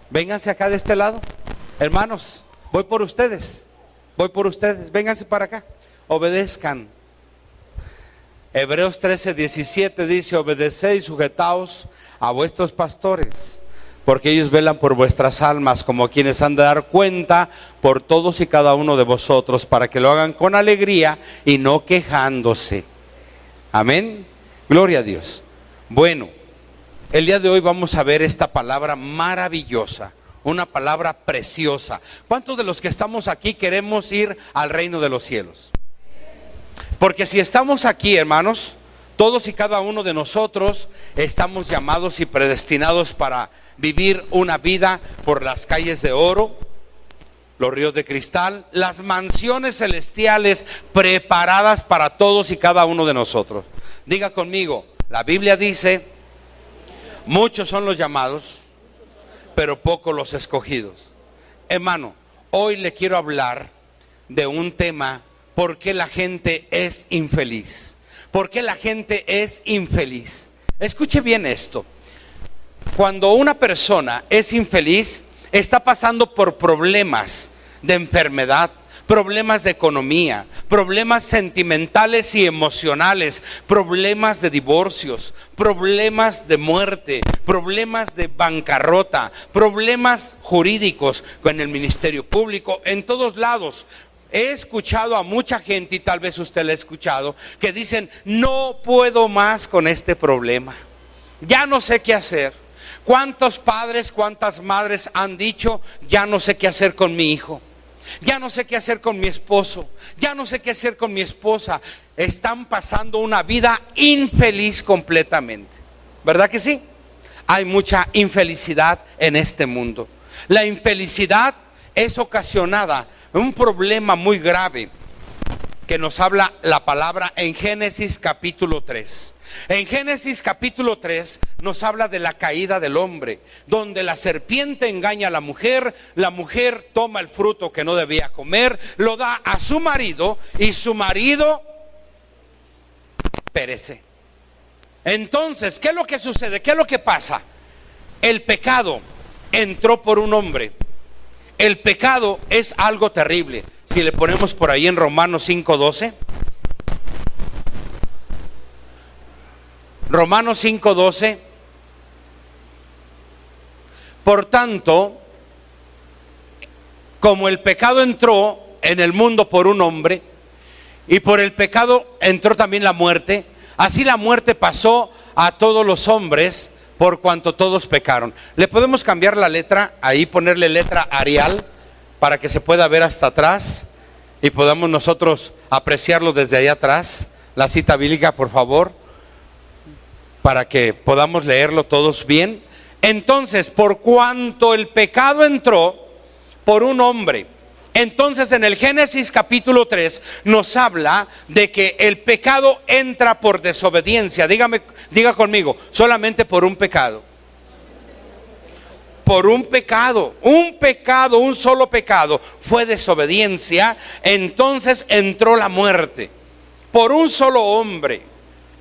Vénganse acá de este lado. Hermanos, voy por ustedes. Vénganse para acá. Obedezcan. Hebreos 13:17 dice: obedeced y sujetaos a vuestros pastores, porque ellos velan por vuestras almas, como quienes han de dar cuenta por todos y cada uno de vosotros, para que lo hagan con alegría y no quejándose. Amén. Gloria a Dios. Bueno, el día de hoy vamos a ver esta palabra maravillosa, una palabra preciosa. ¿Cuántos de los que estamos aquí queremos ir al reino de los cielos? Porque si estamos aquí, hermanos, todos y cada uno de nosotros estamos llamados y predestinados para vivir una vida por las calles de oro, los ríos de cristal, las mansiones celestiales preparadas para todos y cada uno de nosotros. Diga conmigo, la Biblia dice: muchos son los llamados, pero pocos los escogidos. Hermano, hoy le quiero hablar de un tema: ¿por qué la gente es infeliz? ¿Por qué la gente es infeliz? Escuche bien esto. Cuando una persona es infeliz, está pasando por problemas de enfermedad, problemas de economía, problemas sentimentales y emocionales, problemas de divorcios, problemas de muerte, problemas de bancarrota, problemas jurídicos con el ministerio público, en todos lados. He escuchado a mucha gente, y tal vez usted lo ha escuchado, que dicen: no puedo más con este problema, ya no sé qué hacer. ¿Cuántos padres, cuántas madres han dicho: ya no sé qué hacer con mi hijo, ya no sé qué hacer con mi esposo, ya no sé qué hacer con mi esposa? Están pasando una vida infeliz completamente, ¿verdad que sí? Hay mucha infelicidad en este mundo. La infelicidad es ocasionada, un problema muy grave que nos habla la palabra en Génesis capítulo 3. En Génesis capítulo 3 nos habla de la caída del hombre, donde la serpiente engaña a la mujer toma el fruto que no debía comer, lo da a su marido y su marido perece. Entonces, ¿qué es lo que sucede? ¿Qué es lo que pasa? El pecado entró por un hombre. El pecado es algo terrible. Si le ponemos por ahí en Romanos 5:12. Romanos 5:12. Por tanto, como el pecado entró en el mundo por un hombre, y por el pecado entró también la muerte, así la muerte pasó a todos los hombres, por cuanto todos pecaron. Le podemos cambiar la letra, ahí ponerle letra Arial, para que se pueda ver hasta atrás y podamos nosotros apreciarlo desde allá atrás. La cita bíblica, por favor, para que podamos leerlo todos bien. Entonces, por cuanto el pecado entró por un hombre, entonces en el Génesis capítulo 3 nos habla de que el pecado entra por desobediencia. Diga conmigo, solamente por un pecado. Por un pecado, un solo pecado fue desobediencia. Entonces entró la muerte. Por un solo hombre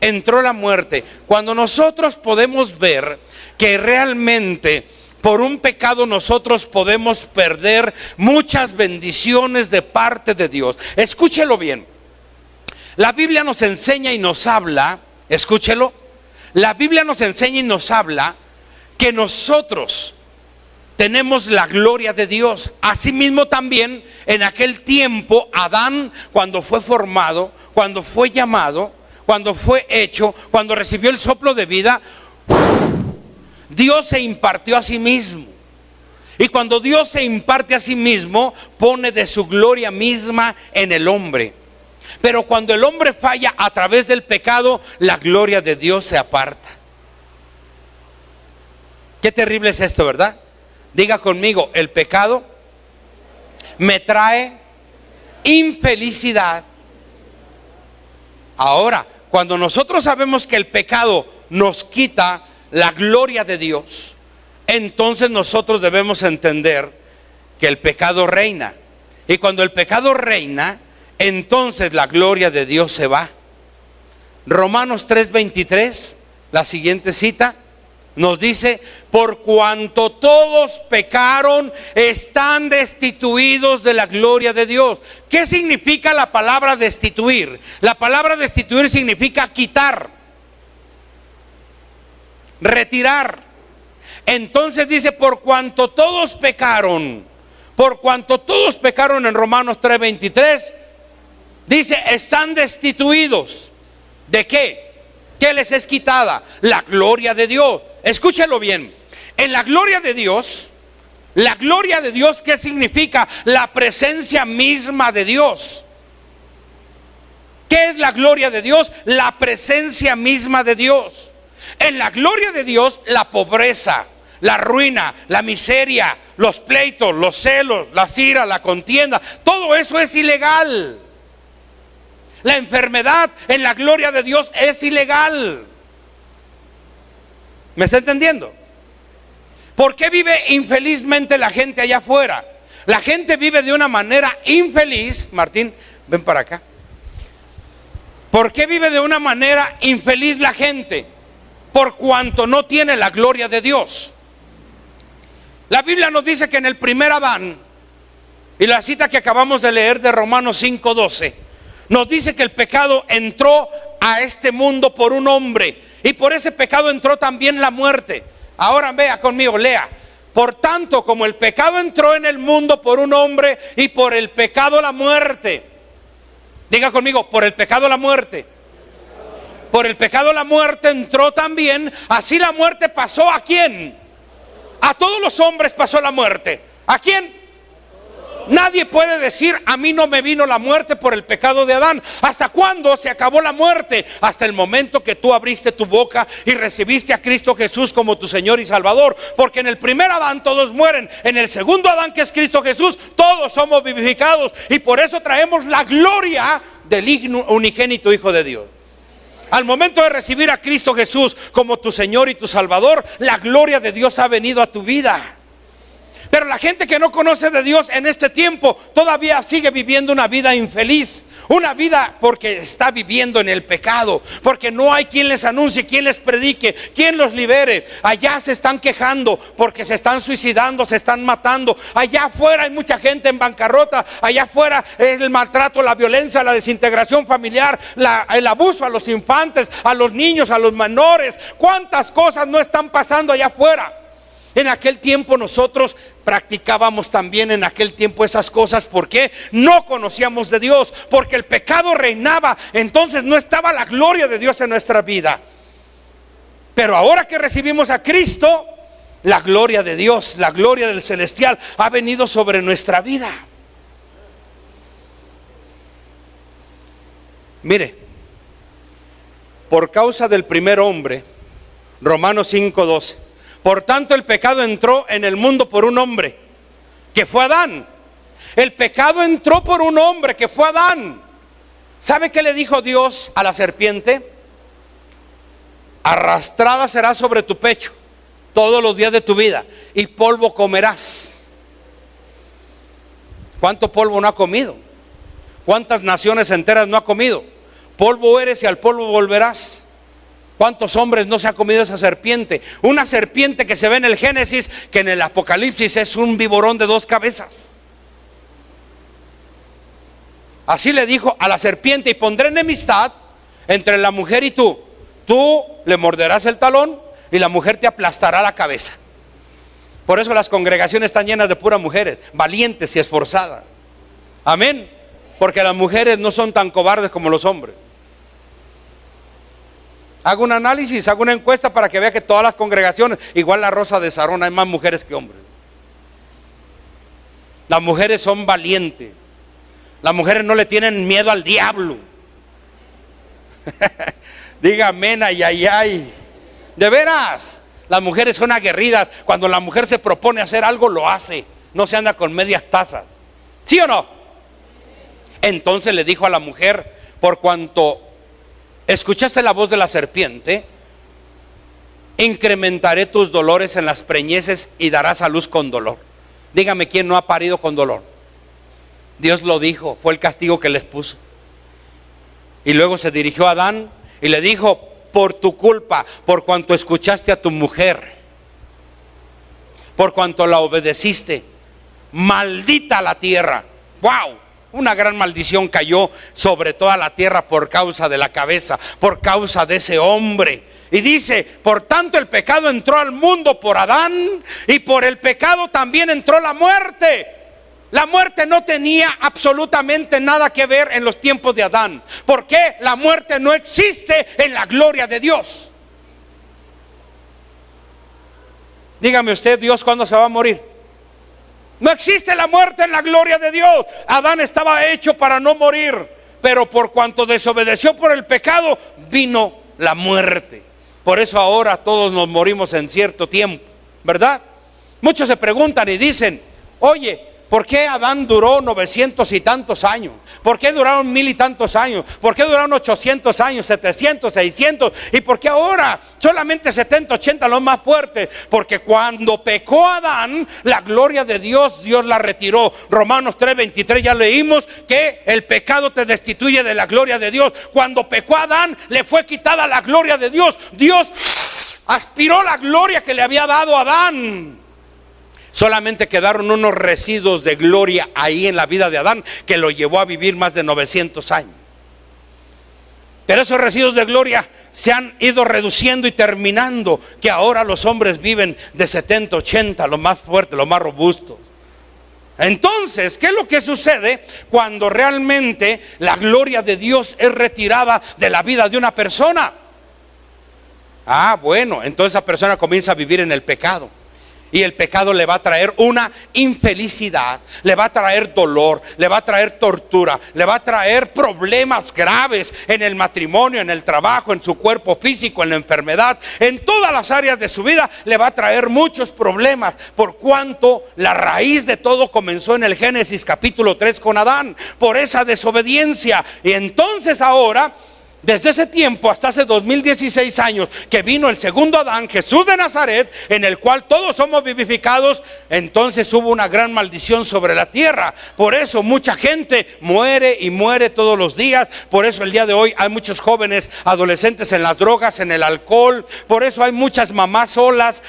entró la muerte. Cuando nosotros podemos ver que realmente por un pecado nosotros podemos perder muchas bendiciones de parte de Dios. Escúchelo bien. La Biblia nos enseña y nos habla, escúchelo. La Biblia nos enseña y nos habla que nosotros tenemos la gloria de Dios. Asimismo también en aquel tiempo Adán, cuando fue formado, cuando fue llamado, cuando fue hecho, cuando recibió el soplo de vida, Dios se impartió a sí mismo. Y cuando Dios se imparte a sí mismo, pone de su gloria misma en el hombre. Pero cuando el hombre falla a través del pecado, la gloria de Dios se aparta. Qué terrible es esto, ¿verdad? Diga conmigo, el pecado me trae infelicidad. Ahora, cuando nosotros sabemos que el pecado nos quita la gloria de Dios, entonces nosotros debemos entender que el pecado reina. Y cuando el pecado reina, entonces la gloria de Dios se va. Romanos 3:23, la siguiente cita. Nos dice, por cuanto todos pecaron, están destituidos de la gloria de Dios. ¿Qué significa la palabra destituir? La palabra destituir significa quitar, retirar. Entonces dice, por cuanto todos pecaron en Romanos 3:23, dice, están destituidos. ¿De qué? ¿Qué les es quitada? La gloria de Dios. Escúchelo bien. En la gloria de Dios, ¿qué significa? La presencia misma de Dios. ¿Qué es la gloria de Dios? La presencia misma de Dios. En la gloria de Dios, la pobreza, la ruina, la miseria, los pleitos, los celos, la ira, la contienda, todo eso es ilegal. La enfermedad en la gloria de Dios es ilegal. ¿Me está entendiendo? ¿Por qué vive infelizmente la gente allá afuera? La gente vive de una manera infeliz. Martín, ven para acá. ¿Por qué vive de una manera infeliz la gente? Por cuanto no tiene la gloria de Dios. La Biblia nos dice que en el primer Adán, y la cita que acabamos de leer de Romanos 5:12, nos dice que el pecado entró a este mundo por un hombre, y por ese pecado entró también la muerte. Ahora vea conmigo, lea. Por tanto, como el pecado entró en el mundo por un hombre, y por el pecado la muerte. Diga conmigo, por el pecado la muerte. Por el pecado la muerte entró también. Así la muerte pasó ¿a quién? A todos los hombres pasó la muerte. ¿A quién? Nadie puede decir, a mí no me vino la muerte por el pecado de Adán. ¿Hasta cuándo se acabó la muerte? Hasta el momento que tú abriste tu boca y recibiste a Cristo Jesús como tu Señor y Salvador. Porque en el primer Adán todos mueren. En el segundo Adán, que es Cristo Jesús, todos somos vivificados. Y por eso traemos la gloria del unigénito Hijo de Dios. Al momento de recibir a Cristo Jesús como tu Señor y tu Salvador, la gloria de Dios ha venido a tu vida. Pero la gente que no conoce de Dios en este tiempo todavía sigue viviendo una vida infeliz. Una vida porque está viviendo en el pecado, porque no hay quien les anuncie, quien les predique, quien los libere. Allá se están quejando porque se están suicidando, se están matando. Allá afuera hay mucha gente en bancarrota. Allá afuera es el maltrato, la violencia, la desintegración familiar, el abuso a los infantes, a los niños, a los menores. ¿Cuántas cosas no están pasando allá afuera? En aquel tiempo nosotros practicábamos también en aquel tiempo esas cosas. ¿Por qué? No conocíamos de Dios, porque el pecado reinaba. Entonces no estaba la gloria de Dios en nuestra vida. Pero ahora que recibimos a Cristo, la gloria de Dios, la gloria del celestial ha venido sobre nuestra vida. Mire, por causa del primer hombre, Romanos 5:12, por tanto el pecado entró en el mundo por un hombre, que fue Adán. El pecado entró por un hombre, que fue Adán. ¿Sabe qué le dijo Dios a la serpiente? Arrastrada serás sobre tu pecho todos los días de tu vida, y polvo comerás. ¿Cuánto polvo no ha comido? ¿Cuántas naciones enteras no ha comido? Polvo eres y al polvo volverás. ¿Cuántos hombres no se ha comido esa serpiente? Una serpiente que se ve en el Génesis, que en el Apocalipsis es un víborón de 2 cabezas. Así le dijo a la serpiente: y pondré enemistad entre la mujer y tú. Tú le morderás el talón y la mujer te aplastará la cabeza. Por eso las congregaciones están llenas de puras mujeres valientes y esforzadas. Amén. Porque las mujeres no son tan cobardes como los hombres. Hago un análisis, hago una encuesta para que vea que todas las congregaciones, igual la Rosa de Sarón, hay más mujeres que hombres. Las mujeres son valientes. Las mujeres no le tienen miedo al diablo. Diga amén, ay, ay, ay. De veras, las mujeres son aguerridas. Cuando la mujer se propone hacer algo, lo hace. No se anda con medias tazas. ¿Sí o no? Entonces le dijo a la mujer: por cuanto escuchaste la voz de la serpiente, incrementaré tus dolores en las preñeces y darás a luz con dolor. Dígame, ¿quién no ha parido con dolor? Dios lo dijo, fue el castigo que les puso. Y luego se dirigió a Adán y le dijo: por tu culpa, por cuanto escuchaste a tu mujer, por cuanto la obedeciste. Maldita la tierra. ¡Wow! Una gran maldición cayó sobre toda la tierra por causa de la cabeza, por causa de ese hombre. Y dice, por tanto el pecado entró al mundo por Adán, y por el pecado también entró la muerte. La muerte no tenía absolutamente nada que ver en los tiempos de Adán. ¿Por qué? La muerte no existe en la gloria de Dios. Dígame usted, ¿Dios cuándo se va a morir? No existe la muerte en la gloria de Dios. Adán estaba hecho para no morir, pero por cuanto desobedeció por el pecado, vino la muerte. Por eso ahora todos nos morimos en cierto tiempo, ¿verdad? Muchos se preguntan y dicen, oye, ¿por qué Adán duró 900 y tantos años? ¿Por qué duraron 1000 y tantos años? ¿Por qué duraron 800 años, 700, 600? ¿Y por qué ahora solamente 70, 80 los más fuertes? Porque cuando pecó Adán, la gloria de Dios, Dios la retiró. Romanos 3:23 ya leímos que el pecado te destituye de la gloria de Dios. Cuando pecó Adán, le fue quitada la gloria de Dios. Dios aspiró la gloria que le había dado a Adán. Solamente quedaron unos residuos de gloria ahí en la vida de Adán, que lo llevó a vivir más de 900 años. Pero esos residuos de gloria se han ido reduciendo y terminando, que ahora los hombres viven de 70, 80, los más fuertes, los más robustos. Entonces, ¿qué es lo que sucede cuando realmente la gloria de Dios es retirada de la vida de una persona? Bueno, entonces esa persona comienza a vivir en el pecado. Y el pecado le va a traer una infelicidad, le va a traer dolor, le va a traer tortura, le va a traer problemas graves en el matrimonio, en el trabajo, en su cuerpo físico, en la enfermedad, en todas las áreas de su vida. Le va a traer muchos problemas, por cuanto la raíz de todo comenzó en el Génesis capítulo 3 con Adán, por esa desobediencia. Y entonces ahora, desde ese tiempo hasta hace 2016 años que vino el segundo Adán, Jesús de Nazaret, en el cual todos somos vivificados, entonces hubo una gran maldición sobre la tierra. Por eso mucha gente muere y muere todos los días. Por eso el día de hoy hay muchos jóvenes, adolescentes en las drogas, en el alcohol. Por eso hay muchas mamás solas,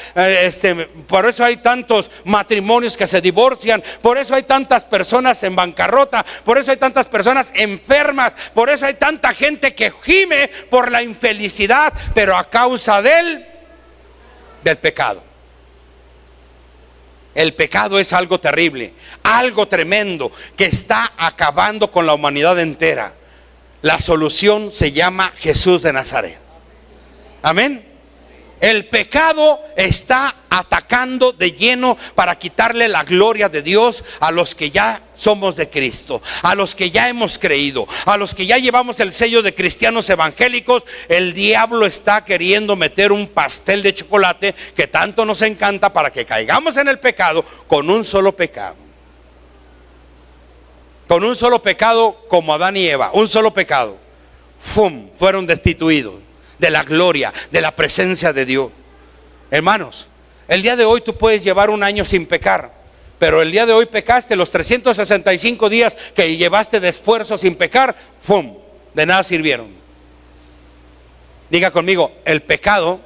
por eso hay tantos matrimonios que se divorcian. Por eso hay tantas personas en bancarrota. Por eso hay tantas personas enfermas. Por eso hay tanta gente que gime por la infelicidad, pero a causa del pecado. El pecado es algo terrible, algo tremendo que está acabando con la humanidad entera. La solución se llama Jesús de Nazaret. Amén. El pecado está atacando de lleno para quitarle la gloria de Dios a los que ya somos de Cristo, a los que ya hemos creído, a los que ya llevamos el sello de cristianos evangélicos. El diablo está queriendo meter un pastel de chocolate que tanto nos encanta para que caigamos en el pecado con un solo pecado. Con un solo pecado, como Adán y Eva, un solo pecado. ¡Fum! Fueron destituidos de la gloria, de la presencia de Dios. Hermanos, el día de hoy tú puedes llevar un año sin pecar, pero el día de hoy pecaste. Los 365 días que llevaste de esfuerzo sin pecar, ¡pum!, de nada sirvieron. Diga conmigo, el pecado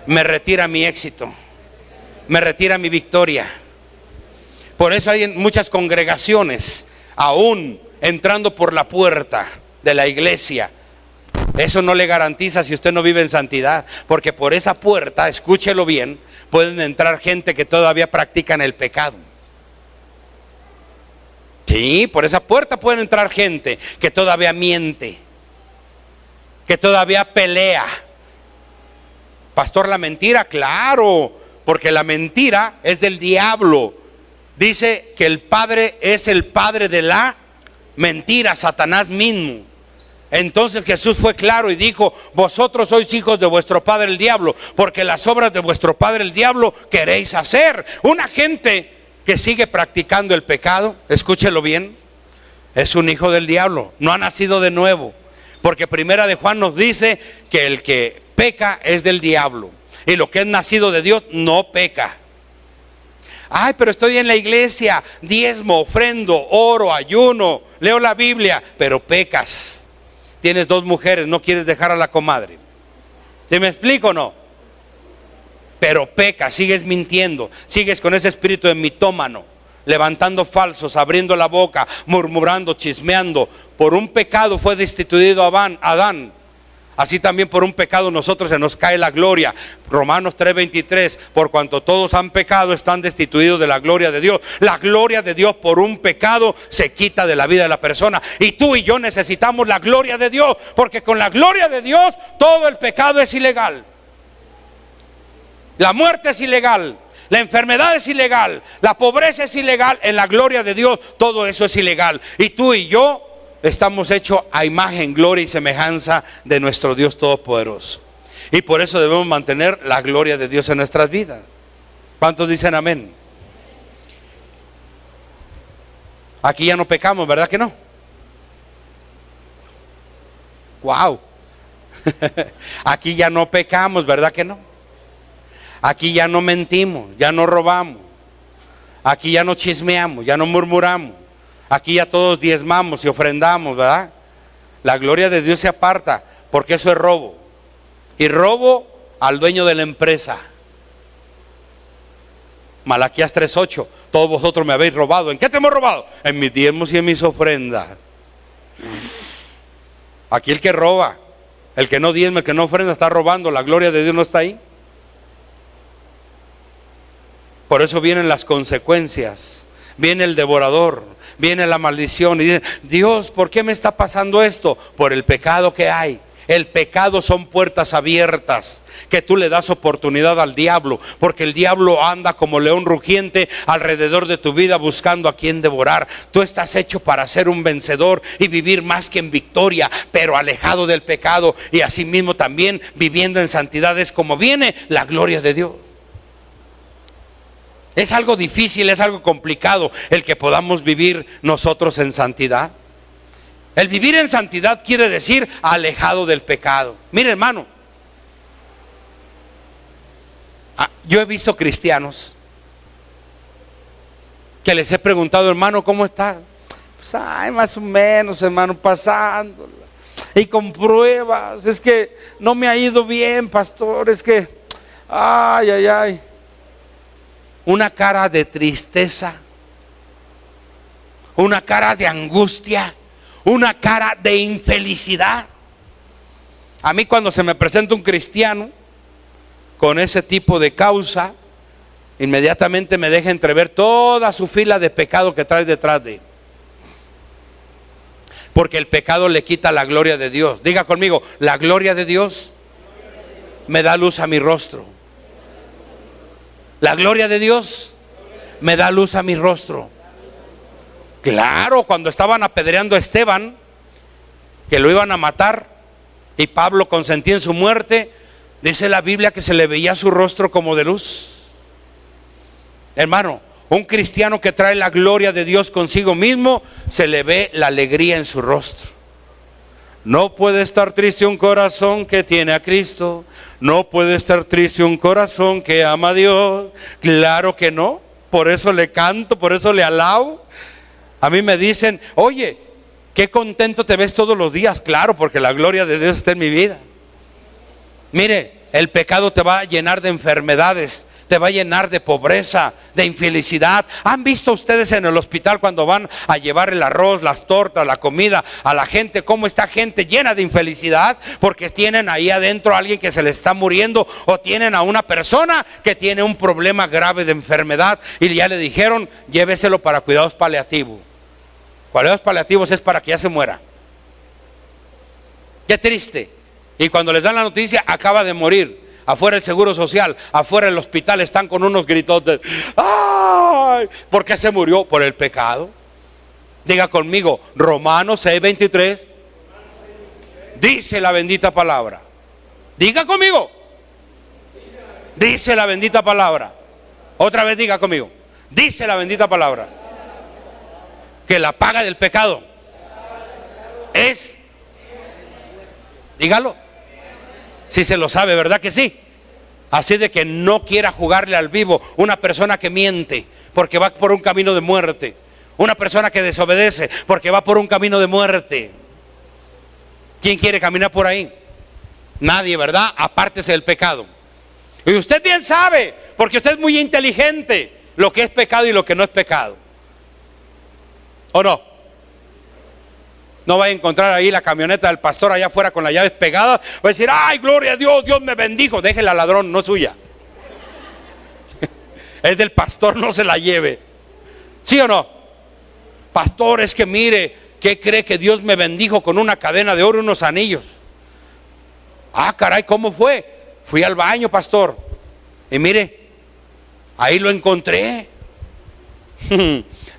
me retira mi éxito, me retira mi victoria. Por eso hay en muchas congregaciones, aún entrando por la puerta de la iglesia, eso no le garantiza si usted no vive en santidad, porque por esa puerta, escúchelo bien, pueden entrar gente que todavía practican el pecado. Sí, por esa puerta pueden entrar gente que todavía miente, que todavía pelea. Pastor, la mentira, claro, porque la mentira es del diablo. Dice que el padre es el padre de la mentira, Satanás mismo. Entonces Jesús fue claro y dijo: vosotros sois hijos de vuestro padre el diablo, porque las obras de vuestro padre el diablo queréis hacer. Una gente que sigue practicando el pecado, escúchelo bien, es un hijo del diablo, no ha nacido de nuevo. Porque primera de Juan nos dice que el que peca es del diablo, y lo que es nacido de Dios no peca. Ay, pero estoy en la iglesia, diezmo, ofrendo, oro, ayuno, leo la Biblia, pero pecas. Tienes 2 mujeres, no quieres dejar a la comadre. ¿Sí me explico o no? Pero pecas, sigues mintiendo, sigues con ese espíritu de mitómano, levantando falsos, abriendo la boca, murmurando, chismeando. Por un pecado fue destituido Adán. Así también por un pecado nosotros se nos cae la gloria. Romanos 3:23, por cuanto todos han pecado, están destituidos de la gloria de Dios. La gloria de Dios por un pecado se quita de la vida de la persona. Y tú y yo necesitamos la gloria de Dios, porque con la gloria de Dios todo el pecado es ilegal. La muerte es ilegal, la enfermedad es ilegal, la pobreza es ilegal. En la gloria de Dios todo eso es ilegal. Y tú y yo estamos hechos a imagen, gloria y semejanza de nuestro Dios Todopoderoso. Y por eso debemos mantener la gloria de Dios en nuestras vidas. ¿Cuántos dicen amén? Aquí ya no pecamos, ¿verdad que no? Wow. Aquí ya no pecamos, ¿verdad que no? Aquí ya no mentimos, ya no robamos. Aquí ya no chismeamos, ya no murmuramos. Aquí ya todos diezmamos y ofrendamos, ¿verdad? La gloria de Dios se aparta, porque eso es robo. Y robo al dueño de la empresa. Malaquías 3:8, todos vosotros me habéis robado. ¿En qué te hemos robado? En mis diezmos y en mis ofrendas. Aquí el que roba, el que no diezma, el que no ofrenda, está robando. La gloria de Dios no está ahí. Por eso vienen las consecuencias, viene el devorador, viene la maldición y dicen: Dios, ¿por qué me está pasando esto? Por el pecado que hay. El pecado son puertas abiertas que tú le das oportunidad al diablo, porque el diablo anda como león rugiente alrededor de tu vida buscando a quien devorar. Tú estás hecho para ser un vencedor y vivir más que en victoria, pero alejado del pecado, y asimismo también viviendo en santidad es como viene la gloria de Dios. Es algo difícil, es algo complicado el que podamos vivir nosotros en santidad. El vivir en santidad quiere decir alejado del pecado. Mire, hermano, yo he visto cristianos que les he preguntado: hermano, ¿cómo está? Pues más o menos, hermano, pasándola. Y con pruebas. Es que no me ha ido bien, pastor. Es que, ay. Una cara de tristeza, una cara de angustia, una cara de infelicidad. A mí, cuando se me presenta un cristiano con ese tipo de causa, inmediatamente me deja entrever toda su fila de pecado que trae detrás de él. Porque el pecado le quita la gloria de Dios. Diga conmigo: la gloria de Dios me da luz a mi rostro. La gloria de Dios me da luz a mi rostro. Claro, cuando estaban apedreando a Esteban, que lo iban a matar, y Pablo consentía en su muerte, dice la Biblia que se le veía su rostro como de luz. Hermano, un cristiano que trae la gloria de Dios consigo mismo, se le ve la alegría en su rostro. No puede estar triste un corazón que tiene a Cristo. No puede estar triste un corazón que ama a Dios. Claro que no. Por eso le canto, por eso le alabo. A mí me dicen: oye, qué contento te ves todos los días. Claro, porque la gloria de Dios está en mi vida. Mire, el pecado te va a llenar de enfermedades, te va a llenar de pobreza, de infelicidad. ¿Han visto ustedes en el hospital cuando van a llevar el arroz, las tortas, la comida a la gente, cómo está gente llena de infelicidad? Porque tienen ahí adentro a alguien que se le está muriendo, o tienen a una persona que tiene un problema grave de enfermedad y ya le dijeron: lléveselo para cuidados paliativos. Cuidados paliativos es para que ya se muera. Qué triste. Y cuando les dan la noticia: acaba de morir. Afuera el seguro social, afuera el hospital están con unos gritotes. ¡Ay! ¿Por qué se murió? Por el pecado. Diga conmigo: Romanos 6:23. Dice la bendita palabra. Diga conmigo. Dice la bendita palabra. Otra vez diga conmigo. Dice la bendita palabra que la paga del pecado es... Dígalo. Si se lo sabe, ¿verdad que sí? Así de que no quiera jugarle al vivo una persona que miente porque va por un camino de muerte. Una persona que desobedece porque va por un camino de muerte. ¿Quién quiere caminar por ahí? Nadie, ¿verdad? Apártese del pecado. Y usted bien sabe, porque usted es muy inteligente, lo que es pecado y lo que no es pecado. ¿O no? No va a encontrar ahí la camioneta del pastor allá afuera con las llaves pegadas. Va a decir, ay, gloria a Dios, Dios me bendijo. Déjela al ladrón, no es suya. Es del pastor, no se la lleve. ¿Sí o no? Pastor, es que mire, ¿qué cree que Dios me bendijo con una cadena de oro y unos anillos? Ah, caray, ¿cómo fue? Fui al baño, pastor, y mire, ahí lo encontré.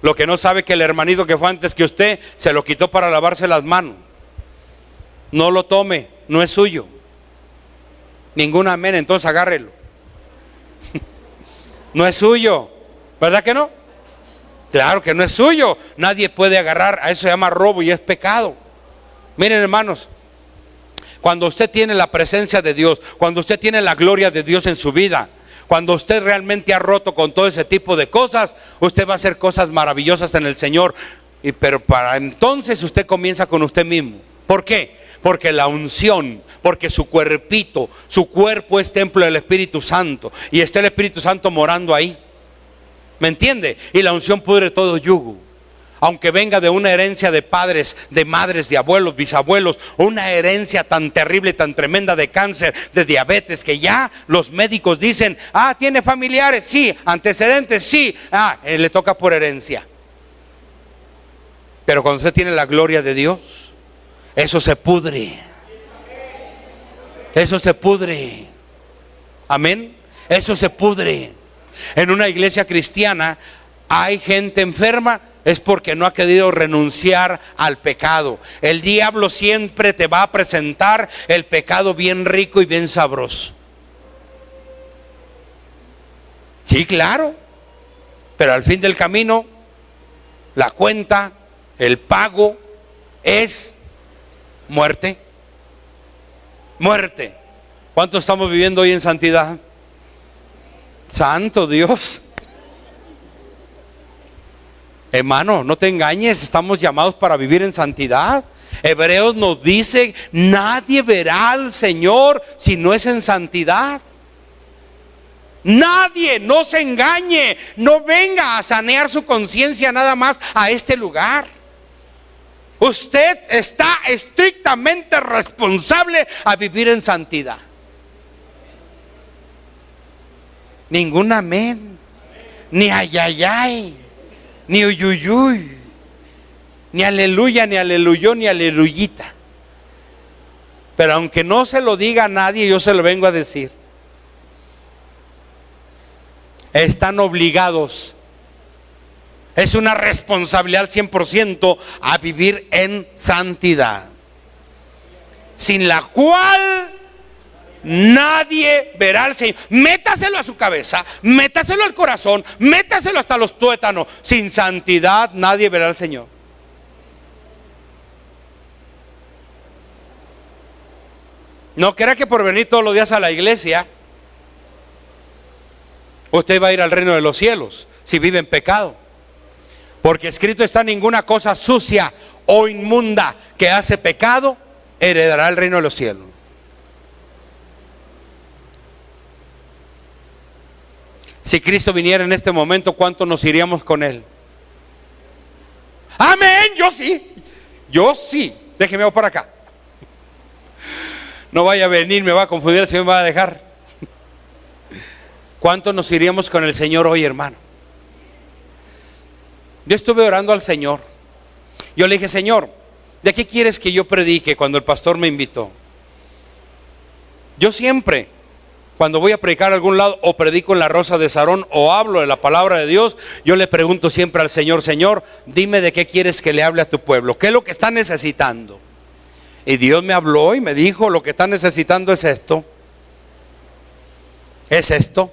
Lo que no sabe que el hermanito que fue antes que usted se lo quitó para lavarse las manos. No lo tome, no es suyo. Ningún amén, entonces agárrelo. No es suyo, ¿verdad que no? Claro que no es suyo. Nadie puede agarrar, a eso se llama robo y es pecado. Miren, hermanos, cuando usted tiene la presencia de Dios, cuando usted tiene la gloria de Dios en su vida, cuando usted realmente ha roto con todo ese tipo de cosas, usted va a hacer cosas maravillosas en el Señor. Pero para entonces usted comienza con usted mismo. ¿Por qué? Porque la unción, porque su cuerpito, su cuerpo es templo del Espíritu Santo y está el Espíritu Santo morando ahí. ¿Me entiende? Y la unción pudre todo yugo. Aunque venga de una herencia de padres, de madres, de abuelos, bisabuelos, una herencia tan terrible, tan tremenda de cáncer, de diabetes, que ya los médicos dicen, ah, tiene familiares, sí, antecedentes, sí, le toca por herencia. Pero cuando usted tiene la gloria de Dios, eso se pudre. Eso se pudre. Amén. Eso se pudre. En una iglesia cristiana hay gente enferma, es porque no ha querido renunciar al pecado. El diablo siempre te va a presentar el pecado bien rico y bien sabroso. Sí, claro. Pero al fin del camino, la cuenta, el pago es muerte. Muerte. ¿Cuánto estamos viviendo hoy en santidad? Santo Dios. Hermano, no te engañes, estamos llamados para vivir en santidad. Hebreos nos dice, nadie verá al Señor si no es en santidad. Nadie, no se engañe, no venga a sanear su conciencia nada más a este lugar. Usted está estrictamente responsable a vivir en santidad. Ningún amén, ni ayayay, ni uyuyuy, ni aleluya, ni aleluyó, ni aleluyita. Pero aunque no se lo diga a nadie, yo se lo vengo a decir. Están obligados, es una responsabilidad al 100% a vivir en santidad, sin la cual nadie verá al Señor. Métaselo a su cabeza, métaselo al corazón, métaselo hasta los tuétanos. Sin santidad nadie verá al Señor. No crea que por venir todos los días a la iglesia usted va a ir al reino de los cielos si vive en pecado. Porque escrito está, ninguna cosa sucia o inmunda que hace pecado heredará el reino de los cielos. Si Cristo viniera en este momento, ¿cuánto nos iríamos con Él? Amén, yo sí. Déjeme ir por acá. No vaya a venir, me va a confundir, el Señor me va a dejar. ¿Cuánto nos iríamos con el Señor hoy, hermano? Yo estuve orando al Señor. Yo le dije, Señor, ¿de qué quieres que yo predique? Cuando el pastor me invitó. Yo siempre, cuando voy a predicar a algún lado, o predico en la Rosa de Sarón, o hablo de la palabra de Dios, yo le pregunto siempre al Señor, Señor, dime de qué quieres que le hable a tu pueblo, qué es lo que está necesitando. Y Dios me habló y me dijo, lo que está necesitando es esto. Es esto.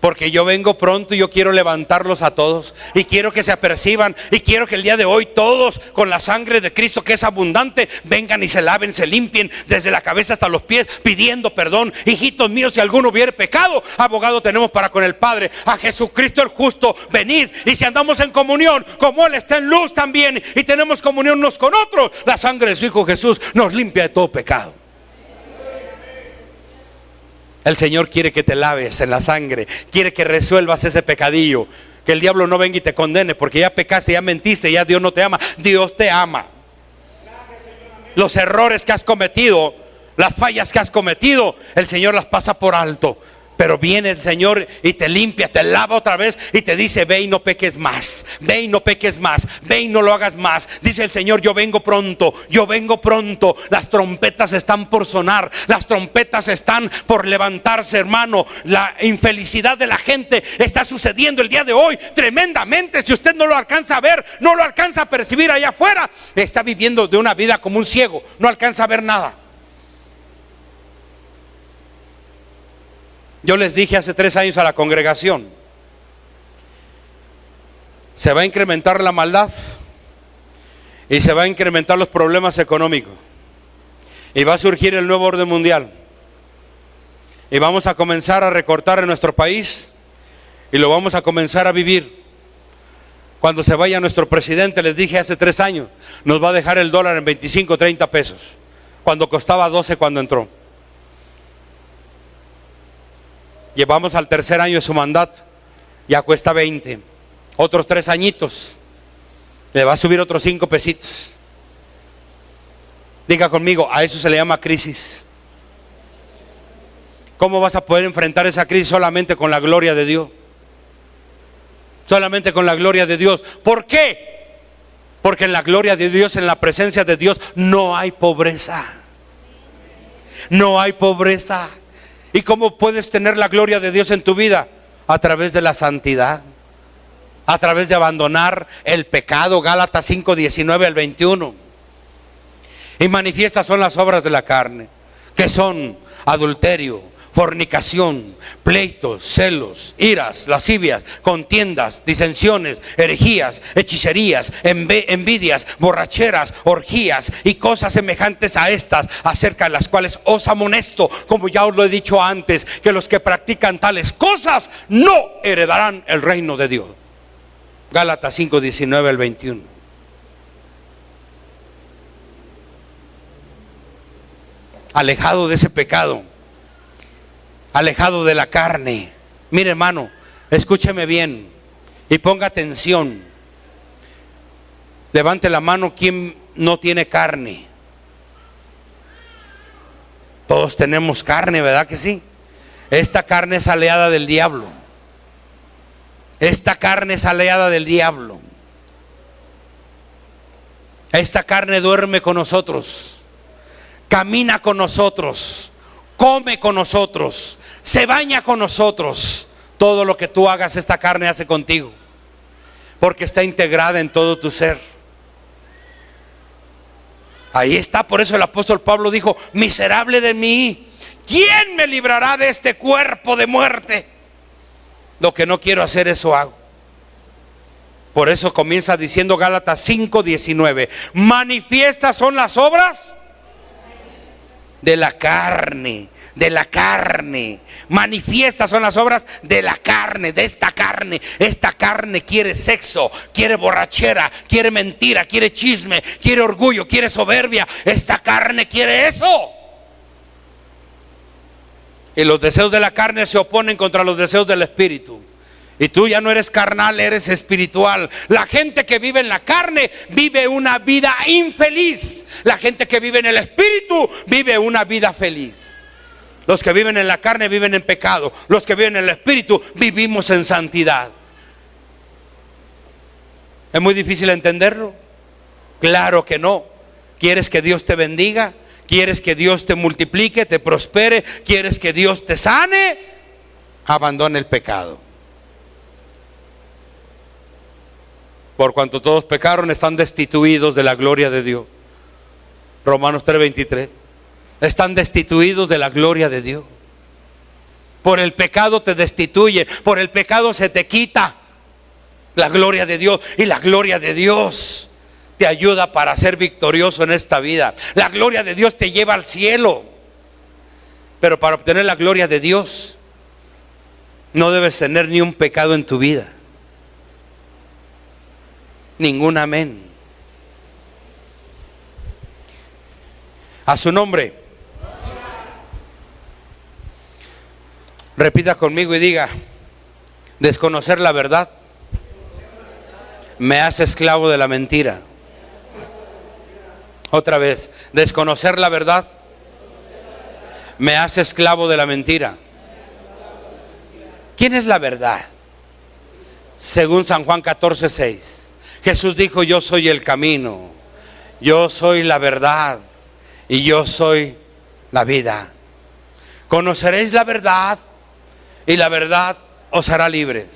Porque yo vengo pronto y yo quiero levantarlos a todos. Y quiero que se aperciban. Y quiero que el día de hoy todos, con la sangre de Cristo que es abundante, vengan y se laven, se limpien desde la cabeza hasta los pies, pidiendo perdón. Hijitos míos, si alguno hubiere pecado, abogado tenemos para con el Padre, a Jesucristo el justo. Venid, y si andamos en comunión, como Él está en luz también, y tenemos comunión unos con otros, la sangre de su Hijo Jesús nos limpia de todo pecado. El Señor quiere que te laves en la sangre, quiere que resuelvas ese pecadillo, que el diablo no venga y te condene, porque ya pecaste, ya mentiste, ya Dios no te ama. Dios te ama. Los errores que has cometido, las fallas que has cometido, el Señor las pasa por alto. Pero viene el Señor y te limpia, te lava otra vez y te dice: ve y no peques más, ve y no peques más, ve y no lo hagas más. Dice el Señor: yo vengo pronto, yo vengo pronto. Las trompetas están por sonar, las trompetas están por levantarse, hermano. La infelicidad de la gente está sucediendo el día de hoy tremendamente. Si usted no lo alcanza a ver, no lo alcanza a percibir allá afuera, está viviendo de una vida como un ciego, no alcanza a ver nada. Yo les dije hace 3 años a la congregación: se va a incrementar la maldad y se va a incrementar los problemas económicos y va a surgir el nuevo orden mundial y vamos a comenzar a recortar en nuestro país y lo vamos a comenzar a vivir. Cuando se vaya nuestro presidente, les dije hace 3 años, nos va a dejar el dólar en 25, 30 pesos, cuando costaba 12 cuando entró. Llevamos al 3er año de su mandato, ya cuesta 20. Otros 3 añitos, le va a subir otros 5 pesitos. Diga conmigo: a eso se le llama crisis. ¿Cómo vas a poder enfrentar esa crisis? Solamente con la gloria de Dios. Solamente con la gloria de Dios. ¿Por qué? Porque en la gloria de Dios, en la presencia de Dios, no hay pobreza. No hay pobreza. ¿Y cómo puedes tener la gloria de Dios en tu vida? A través de la santidad, a través de abandonar el pecado. Gálatas 5, 19 al 21. Y manifiestas son las obras de la carne, que son adulterio, fornicación, pleitos, celos, iras, lascivias, contiendas, disensiones, herejías, hechicerías, envidias, borracheras, orgías y cosas semejantes a estas, acerca de las cuales os amonesto, como ya os lo he dicho antes, que los que practican tales cosas no heredarán el reino de Dios. Gálatas 5, 19 al 21. Alejado de ese pecado, alejado de la carne. Mire, hermano, escúcheme bien y ponga atención. Levante la mano quien no tiene carne. Todos tenemos carne, ¿verdad que sí? Esta carne es aliada del diablo. Esta carne es aliada del diablo. Esta carne duerme con nosotros, camina con nosotros, come con nosotros, se baña con nosotros. Todo lo que tú hagas, esta carne hace contigo, porque está integrada en todo tu ser. Ahí está. Por eso el apóstol Pablo dijo: miserable de mí, ¿quién me librará de este cuerpo de muerte? Lo que no quiero hacer, eso hago. Por eso comienza diciendo Gálatas 5, 19: manifiestas son las obras de la carne, de la carne. Manifiestas son las obras de la carne, de esta carne. Esta carne quiere sexo, quiere borrachera, quiere mentira, quiere chisme, quiere orgullo, quiere soberbia. Esta carne quiere eso. Y los deseos de la carne se oponen contra los deseos del espíritu. Y tú ya no eres carnal, eres espiritual. La gente que vive en la carne vive una vida infeliz. La gente que vive en el espíritu vive una vida feliz. Los que viven en la carne viven en pecado. Los que viven en el espíritu vivimos en santidad. ¿Es muy difícil entenderlo? Claro que no. ¿Quieres que Dios te bendiga? ¿Quieres que Dios te multiplique, te prospere? ¿Quieres que Dios te sane? Abandona el pecado. Por cuanto todos pecaron, están destituidos de la gloria de Dios. Romanos 3:23. Están destituidos de la gloria de Dios. Por el pecado te destituye, por el pecado se te quita la gloria de Dios. Y la gloria de Dios te ayuda para ser victorioso en esta vida. La gloria de Dios te lleva al cielo. Pero para obtener la gloria de Dios, no debes tener ni un pecado en tu vida. Ningún amén. A su nombre. Repita conmigo y diga: desconocer la verdad me hace esclavo de la mentira. Otra vez: desconocer la verdad me hace esclavo de la mentira. ¿Quién es la verdad? Según San Juan 14:6, Jesús dijo: yo soy el camino, yo soy la verdad y yo soy la vida. Conoceréis la verdad y la verdad os hará libres.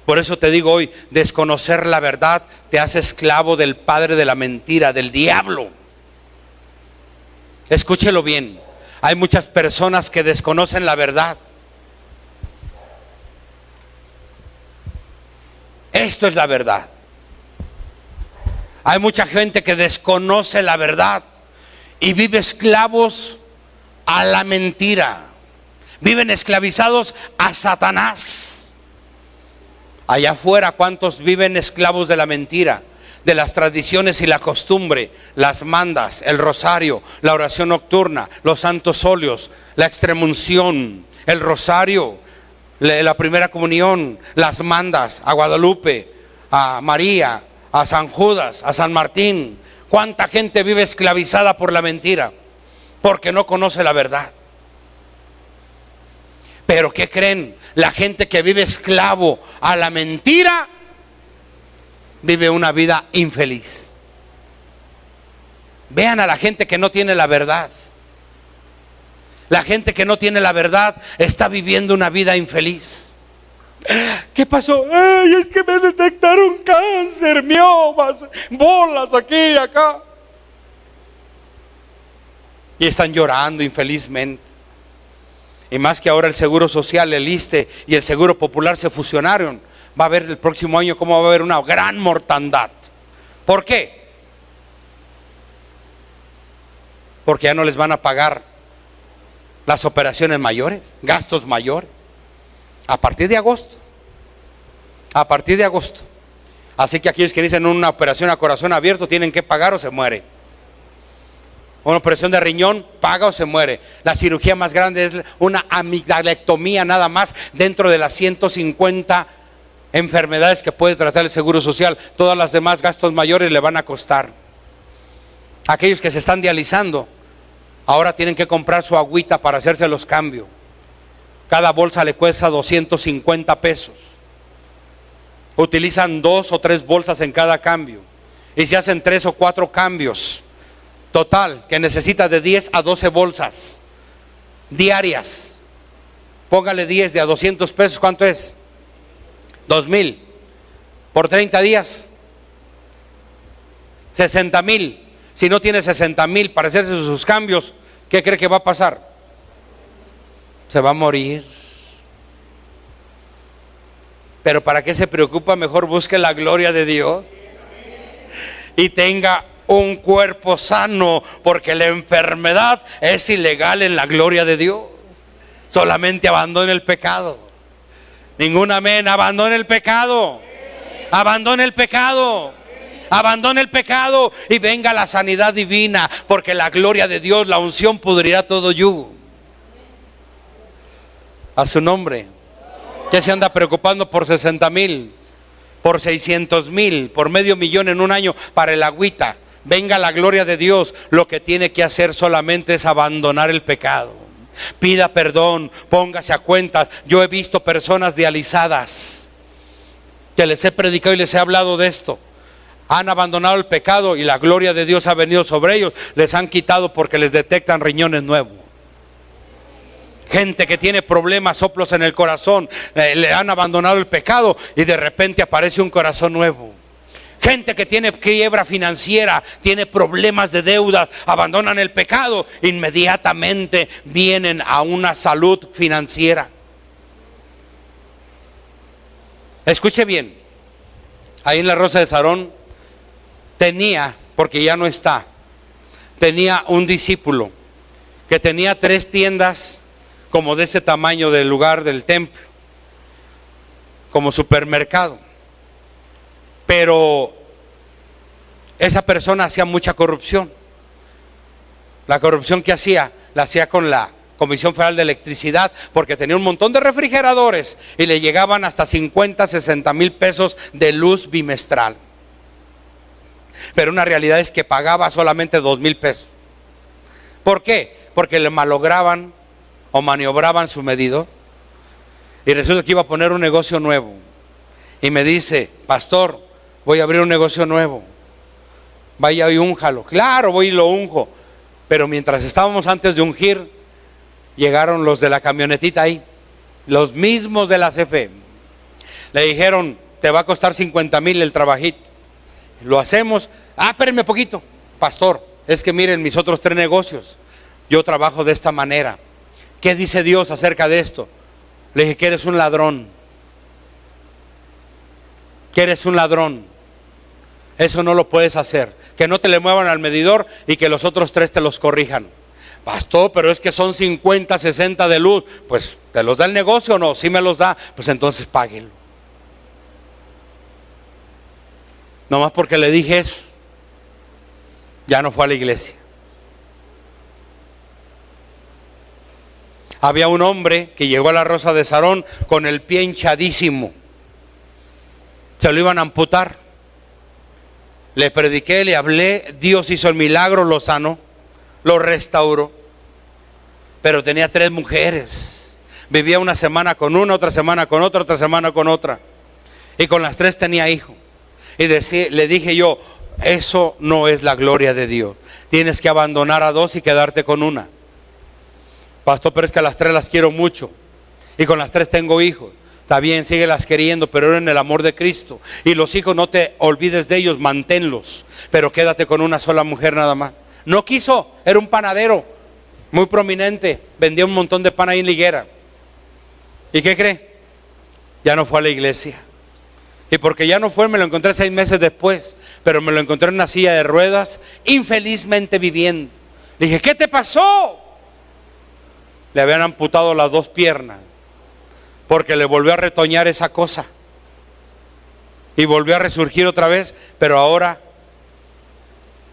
Por eso te digo hoy: desconocer la verdad te hace esclavo del padre de la mentira, del diablo. Escúchelo bien: hay muchas personas que desconocen la verdad. Esto es la verdad. Hay mucha gente que desconoce la verdad y vive esclavos a la mentira. Viven esclavizados a Satanás. Allá afuera, ¿cuántos viven esclavos de la mentira? De las tradiciones y la costumbre, las mandas, el rosario, la oración nocturna, los santos óleos, la extremunción, el rosario, la primera comunión, las mandas a Guadalupe, a María, a San Judas, a San Martín. ¿Cuánta gente vive esclavizada por la mentira? Porque no conoce la verdad. Pero ¿qué creen? La gente que vive esclavo a la mentira vive una vida infeliz. Vean a la gente que no tiene la verdad. La gente que no tiene la verdad está viviendo una vida infeliz. ¿Qué pasó? ¡Ay, es que me detectaron cáncer, miomas, bolas aquí y acá! Y están llorando infelizmente. Y más que ahora el Seguro Social, el ISSSTE y el Seguro Popular se fusionaron, va a haber el próximo año cómo va a haber una gran mortandad. ¿Por qué? Porque ya no les van a pagar las operaciones mayores, gastos mayores, a partir de agosto. A partir de agosto. Así que aquellos que dicen una operación a corazón abierto tienen que pagar o se muere. Una operación de riñón, paga o se muere. La cirugía más grande es una amigdalectomía nada más, dentro de las 150 enfermedades que puede tratar el Seguro Social. Todas las demás gastos mayores le van a costar. Aquellos que se están dializando ahora tienen que comprar su agüita para hacerse los cambios. Cada bolsa le cuesta 250 pesos. Utilizan 2 o 3 bolsas en cada cambio. Y se hacen 3 o 4 cambios. Total, que necesita de 10 a 12 bolsas diarias. Póngale 10 de a 200 pesos, ¿cuánto es? 2,000. Por 30 días. 60,000. Si no tiene 60,000 para hacerse sus cambios, ¿qué cree que va a pasar? Se va a morir. Pero ¿para qué se preocupa? Mejor busque la gloria de Dios y tenga un cuerpo sano, porque la enfermedad es ilegal en la gloria de Dios. Solamente abandone el pecado. Ningún amén. Abandone el pecado. Abandone el pecado. Abandone el pecado y venga la sanidad divina, porque la gloria de Dios, la unción pudrirá todo yugo. A su nombre. ¿Qué se anda preocupando por 60,000, por 600,000, por $500,000 en un año para el agüita? Venga la gloria de Dios. Lo que tiene que hacer solamente es abandonar el pecado. Pida perdón, póngase a cuentas. Yo he visto personas dializadas que les he predicado y les he hablado de esto. Han abandonado el pecado y la gloria de Dios ha venido sobre ellos. Les han quitado porque les detectan riñones nuevos. Gente que tiene problemas, soplos en el corazón, le han abandonado el pecado y de repente aparece un corazón nuevo. Gente que tiene quiebra financiera, tiene problemas de deuda, abandonan el pecado, inmediatamente vienen a una salud financiera. Escuche bien, ahí en la Rosa de Sarón tenía, porque ya no está, tenía un discípulo que tenía 3 tiendas como de ese tamaño del lugar del templo, como supermercado. Pero esa persona hacía mucha corrupción. La corrupción que hacía, la hacía con la Comisión Federal de Electricidad, porque tenía un montón de refrigeradores y le llegaban hasta 50, 60 mil pesos de luz bimestral. Pero una realidad es que pagaba solamente 2,000 pesos. ¿Por qué? Porque le malograban o maniobraban su medidor. Y resulta que iba a poner un negocio nuevo. Y me dice: pastor, voy a abrir un negocio nuevo. Vaya y únjalo. Claro, voy y lo unjo. Pero mientras estábamos antes de ungir, llegaron los de la camionetita ahí, los mismos de la CFE. Le dijeron: te va a costar 50,000 el trabajito. Lo hacemos. Espérenme poquito. Pastor, es que miren mis otros 3 negocios. Yo trabajo de esta manera. ¿Qué dice Dios acerca de esto? Le dije: que eres un ladrón. Que eres un ladrón. Eso no lo puedes hacer. Que no te le muevan al medidor y que los otros 3 te los corrijan. Pastor, pero es que son 50, 60 de luz. Pues, ¿te los da el negocio o no? Si me los da, pues entonces páguelo. Nomás porque le dije eso, ya no fue a la iglesia. Había un hombre que llegó a la Rosa de Sarón con el pie hinchadísimo. Se lo iban a amputar. Le prediqué, le hablé, Dios hizo el milagro, lo sanó, lo restauró. Pero tenía 3 mujeres. Vivía una semana con una, otra semana con otra, otra semana con otra. Y con las 3 tenía hijo. Y le dije yo: eso no es la gloria de Dios. Tienes que abandonar a 2 y quedarte con una. Pastor, pero es que a las 3 las quiero mucho. Y con las 3 tengo hijos. Está bien, síguelas queriendo, pero en el amor de Cristo. Y los hijos no te olvides de ellos, manténlos. Pero quédate con una sola mujer nada más. No quiso, era un panadero muy prominente. Vendía un montón de pan ahí en la higuera. ¿Y qué cree? Ya no fue a la iglesia. Y porque ya no fue, me lo encontré 6 meses después. Pero me lo encontré en una silla de ruedas, infelizmente viviendo. Le dije: ¿qué te pasó? Le habían amputado las 2 piernas. Porque le volvió a retoñar esa cosa. Y volvió a resurgir otra vez. Pero ahora,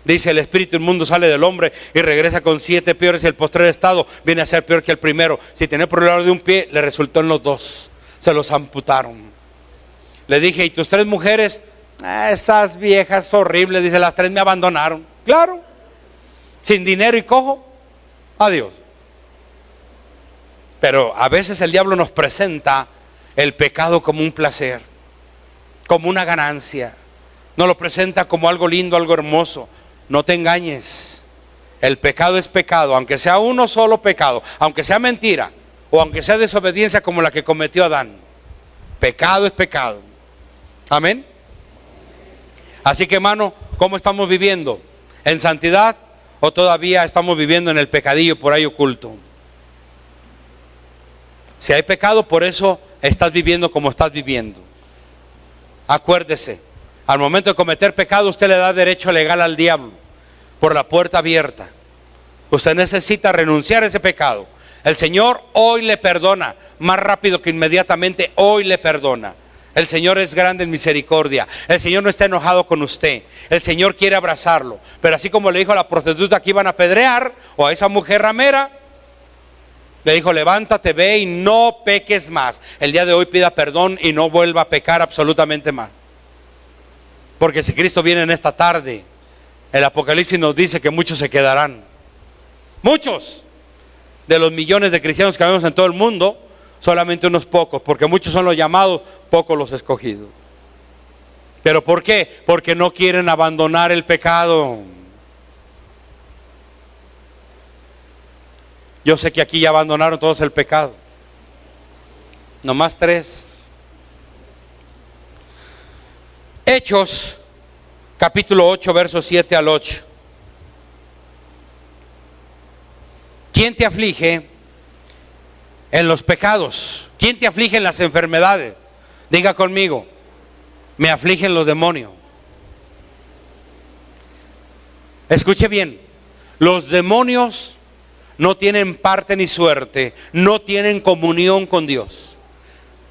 dice el espíritu inmundo sale del hombre y regresa con 7 peores. Y el postrer estado viene a ser peor que el primero. Si tenía problema de un pie, le resultó en los 2. Se los amputaron. Le dije: ¿y tus 3 mujeres? Esas viejas horribles. Dice: las 3 me abandonaron. Claro. Sin dinero y cojo. Adiós. Pero a veces el diablo nos presenta el pecado como un placer, como una ganancia. Nos lo presenta como algo lindo, algo hermoso. No te engañes. El pecado es pecado, aunque sea uno solo pecado, aunque sea mentira o aunque sea desobediencia como la que cometió Adán. Pecado es pecado. Amén. Así que, hermano, ¿cómo estamos viviendo? ¿En santidad o todavía estamos viviendo en el pecadillo por ahí oculto? Si hay pecado, por eso estás viviendo como estás viviendo. Acuérdese, al momento de cometer pecado, usted le da derecho legal al diablo por la puerta abierta. Usted necesita renunciar a ese pecado. El Señor hoy le perdona, más rápido que inmediatamente, hoy le perdona. El Señor es grande en misericordia. El Señor no está enojado con usted. El Señor quiere abrazarlo. Pero así como le dijo a la prostituta que iban a apedrear, o a esa mujer ramera, le dijo: levántate, ve y no peques más. El día de hoy pida perdón y no vuelva a pecar absolutamente más. Porque si Cristo viene en esta tarde, el Apocalipsis nos dice que muchos se quedarán. Muchos de los millones de cristianos que vemos en todo el mundo, solamente unos pocos, porque muchos son los llamados, pocos los escogidos. ¿Pero por qué? Porque no quieren abandonar el pecado. Yo sé que aquí ya abandonaron todos el pecado. Nomás 3. Hechos, capítulo 8, versos 7 al 8. ¿Quién te aflige en los pecados? ¿Quién te aflige en las enfermedades? Diga conmigo: me afligen los demonios. Escuche bien, los demonios no tienen parte ni suerte, no tienen comunión con Dios.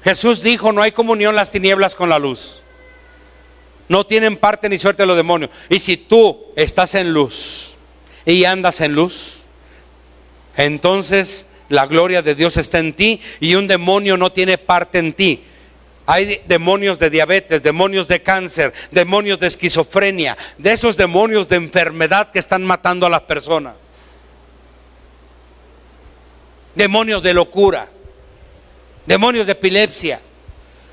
Jesús dijo: no hay comunión las tinieblas con la luz. No tienen parte ni suerte los demonios. Y si tú estás en luz y andas en luz, entonces la gloria de Dios está en ti y un demonio no tiene parte en ti. Hay demonios de diabetes, demonios de cáncer, demonios de esquizofrenia, de esos demonios de enfermedad que están matando a las personas. Demonios de locura, demonios de epilepsia.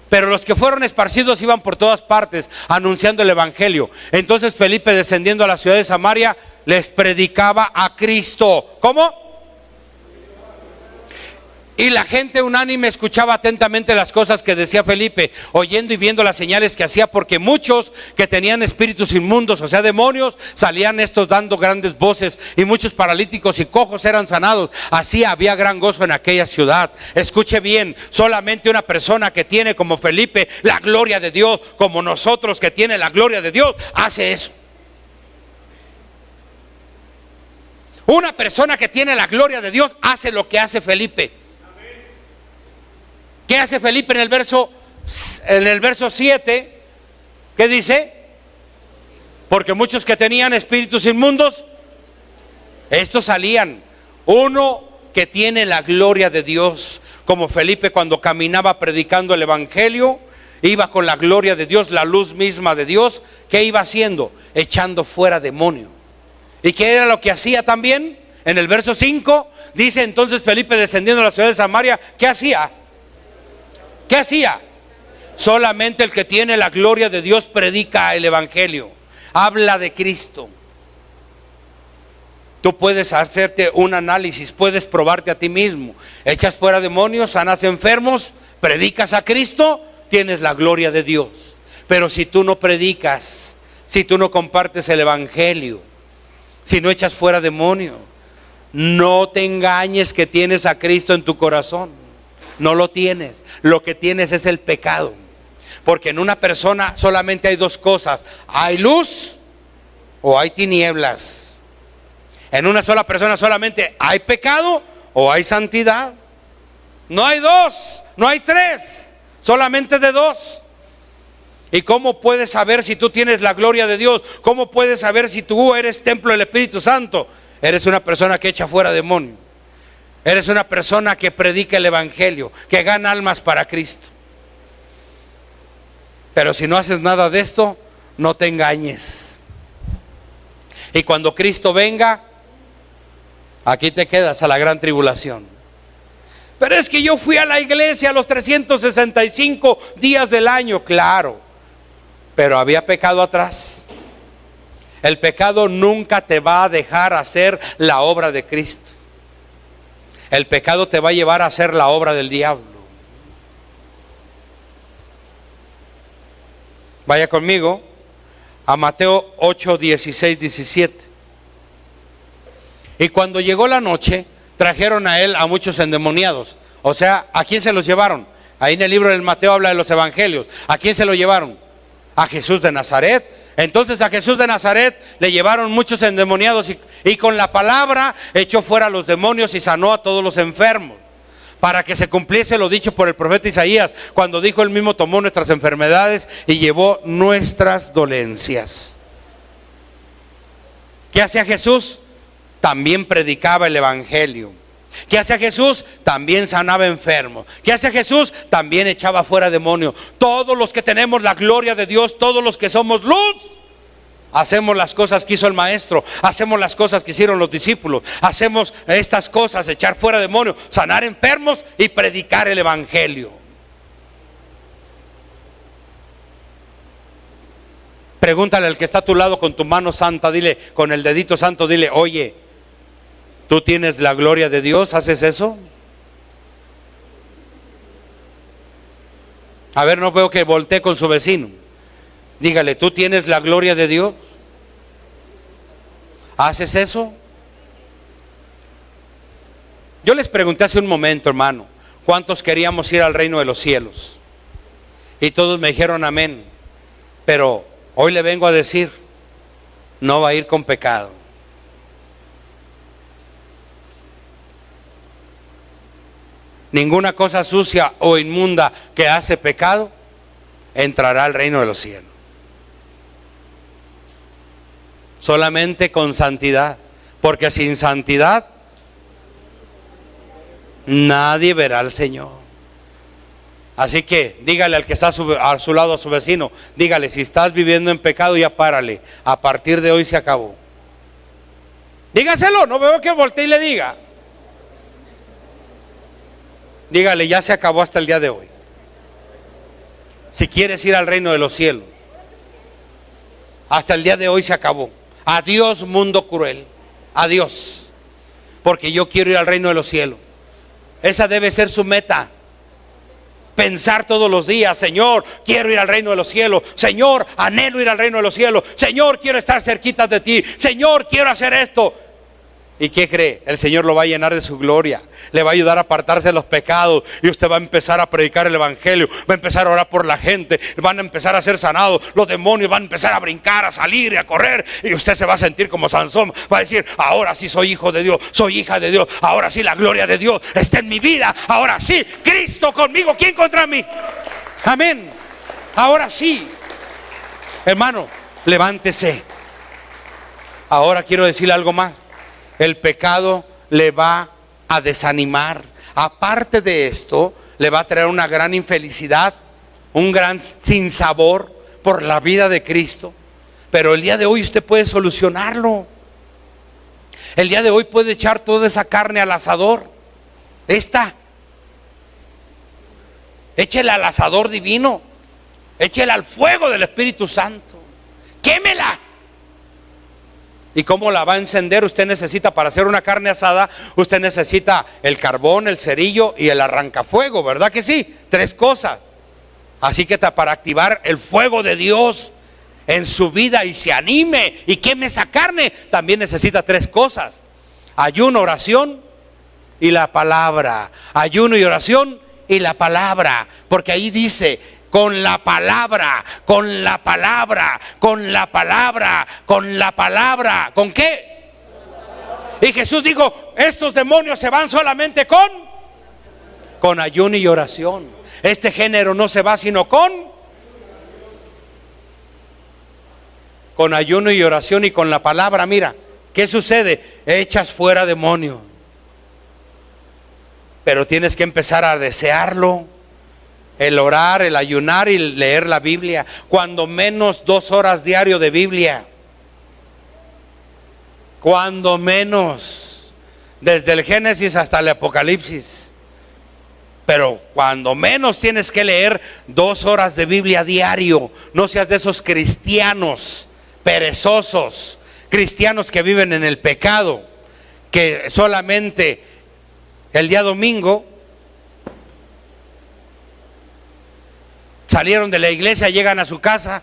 Pero los que fueron esparcidos iban por todas partes anunciando el evangelio. Entonces Felipe, descendiendo a la ciudad de Samaria, les predicaba a Cristo. ¿Cómo? Y la gente unánime escuchaba atentamente las cosas que decía Felipe, oyendo y viendo las señales que hacía, porque muchos que tenían espíritus inmundos, o sea, demonios, salían estos dando grandes voces, y muchos paralíticos y cojos eran sanados. Así había gran gozo en aquella ciudad. Escuche bien, solamente una persona que tiene como Felipe la gloria de Dios, como nosotros que tiene la gloria de Dios, hace eso. Una persona que tiene la gloria de Dios hace lo que hace Felipe. ¿Qué hace Felipe en el verso 7? ¿Qué dice? Porque muchos que tenían espíritus inmundos, estos salían. Uno que tiene la gloria de Dios, como Felipe cuando caminaba predicando el evangelio, iba con la gloria de Dios, la luz misma de Dios. ¿Qué iba haciendo? Echando fuera demonios. ¿Y qué era lo que hacía también? En el verso 5 dice: entonces Felipe, descendiendo a la ciudad de Samaria, ¿qué hacía? ¿Qué hacía? Solamente el que tiene la gloria de Dios predica el evangelio, habla de Cristo. Tú puedes hacerte un análisis, puedes probarte a ti mismo. Echas fuera demonios, sanas enfermos, predicas a Cristo, tienes la gloria de Dios. Pero si tú no predicas, si tú no compartes el evangelio, si no echas fuera demonios, no te engañes que tienes a Cristo en tu corazón. No lo tienes. Lo que tienes es el pecado. Porque en una persona solamente hay dos cosas: hay luz o hay tinieblas. En una sola persona solamente hay pecado o hay santidad. No hay dos, no hay tres, solamente de dos. ¿Y cómo puedes saber si tú tienes la gloria de Dios? ¿Cómo puedes saber si tú eres templo del Espíritu Santo? Eres una persona que echa fuera demonios. Eres una persona que predica el evangelio, que gana almas para Cristo. Pero si no haces nada de esto, no te engañes. Y cuando Cristo venga, aquí te quedas a la gran tribulación. Pero es que yo fui a la iglesia los 365 días del año. Claro, pero había pecado atrás. El pecado nunca te va a dejar hacer la obra de Cristo. El pecado te va a llevar a hacer la obra del diablo. Vaya conmigo a Mateo 8, 16, 17. Y cuando llegó la noche, trajeron a él a muchos endemoniados. O sea, ¿a quién se los llevaron? Ahí en el libro del Mateo habla de los evangelios. ¿A quién se lo llevaron? A Jesús de Nazaret. Entonces a Jesús de Nazaret le llevaron muchos endemoniados y con la palabra echó fuera a los demonios y sanó a todos los enfermos, para que se cumpliese lo dicho por el profeta Isaías, cuando dijo: él mismo tomó nuestras enfermedades y llevó nuestras dolencias. ¿Qué hacía Jesús? También predicaba el evangelio. ¿Qué hacía Jesús? También sanaba enfermos. ¿Qué hacía Jesús? También echaba fuera demonios. Todos los que tenemos la gloria de Dios, todos los que somos luz, hacemos las cosas que hizo el maestro, hacemos las cosas que hicieron los discípulos, hacemos estas cosas: echar fuera demonios, sanar enfermos y predicar el evangelio. Pregúntale al que está a tu lado con tu mano santa, dile, con el dedito santo, dile: oye, ¿tú tienes la gloria de Dios? ¿Haces eso? A ver, no veo que voltee con su vecino. Dígale: ¿tú tienes la gloria de Dios? ¿Haces eso? Yo les pregunté hace un momento, hermano, ¿cuántos queríamos ir al reino de los cielos? Y todos me dijeron amén. Pero hoy le vengo a decir: no va a ir con pecado. Ninguna cosa sucia o inmunda que hace pecado entrará al reino de los cielos. Solamente con santidad, porque sin santidad nadie verá al Señor. Así que dígale al que está a su lado, a su vecino, dígale, si estás viviendo en pecado, ya párale, a partir de hoy se acabó. Dígaselo, no veo que voltee y le diga. Dígale, ya se acabó hasta el día de hoy. Si quieres ir al reino de los cielos, hasta el día de hoy se acabó. Adiós, mundo cruel, adiós, porque yo quiero ir al reino de los cielos. Esa debe ser su meta. Pensar todos los días, Señor, quiero ir al reino de los cielos. Señor, anhelo ir al reino de los cielos. Señor, quiero estar cerquita de ti. Señor, quiero hacer esto. ¿Y qué cree? El Señor lo va a llenar de su gloria. Le va a ayudar a apartarse de los pecados. Y usted va a empezar a predicar el evangelio. Va a empezar a orar por la gente. Van a empezar a ser sanados. Los demonios van a empezar a brincar, a salir y a correr. Y usted se va a sentir como Sansón. Va a decir, ahora sí soy hijo de Dios. Soy hija de Dios. Ahora sí la gloria de Dios está en mi vida. Ahora sí, Cristo conmigo. ¿Quién contra mí? Amén. Ahora sí. Hermano, levántese. Ahora quiero decirle algo más. El pecado le va a desanimar. Aparte de esto, le va a traer una gran infelicidad, un gran sinsabor por la vida de Cristo. Pero el día de hoy usted puede solucionarlo. El día de hoy puede echar toda esa carne al asador. Échela al asador divino. Échela al fuego del Espíritu Santo. Quémela. ¿Y cómo la va a encender? Usted necesita, para hacer una carne asada, usted necesita el carbón, el cerillo y el arrancafuego, ¿verdad que sí? 3 cosas. Así que para activar el fuego de Dios en su vida y se anime y queme esa carne, también necesita 3 cosas: ayuno, oración y la palabra. Ayuno y oración y la palabra, porque ahí dice: con la palabra, con la palabra, con la palabra, con la palabra. ¿Con qué? Y Jesús dijo, estos demonios se van solamente con ayuno y oración. Este género no se va sino con ayuno y oración y con la palabra. Mira, ¿qué sucede? Echas fuera demonios. Pero tienes que empezar a desearlo. El orar, el ayunar y leer la Biblia. Cuando menos 2 horas diario de Biblia. Cuando menos. Desde el Génesis hasta el Apocalipsis. Pero cuando menos tienes que leer 2 horas de Biblia diario. No seas de esos cristianos perezosos. Cristianos que viven en el pecado. Que solamente el día domingo salieron de la iglesia, llegan a su casa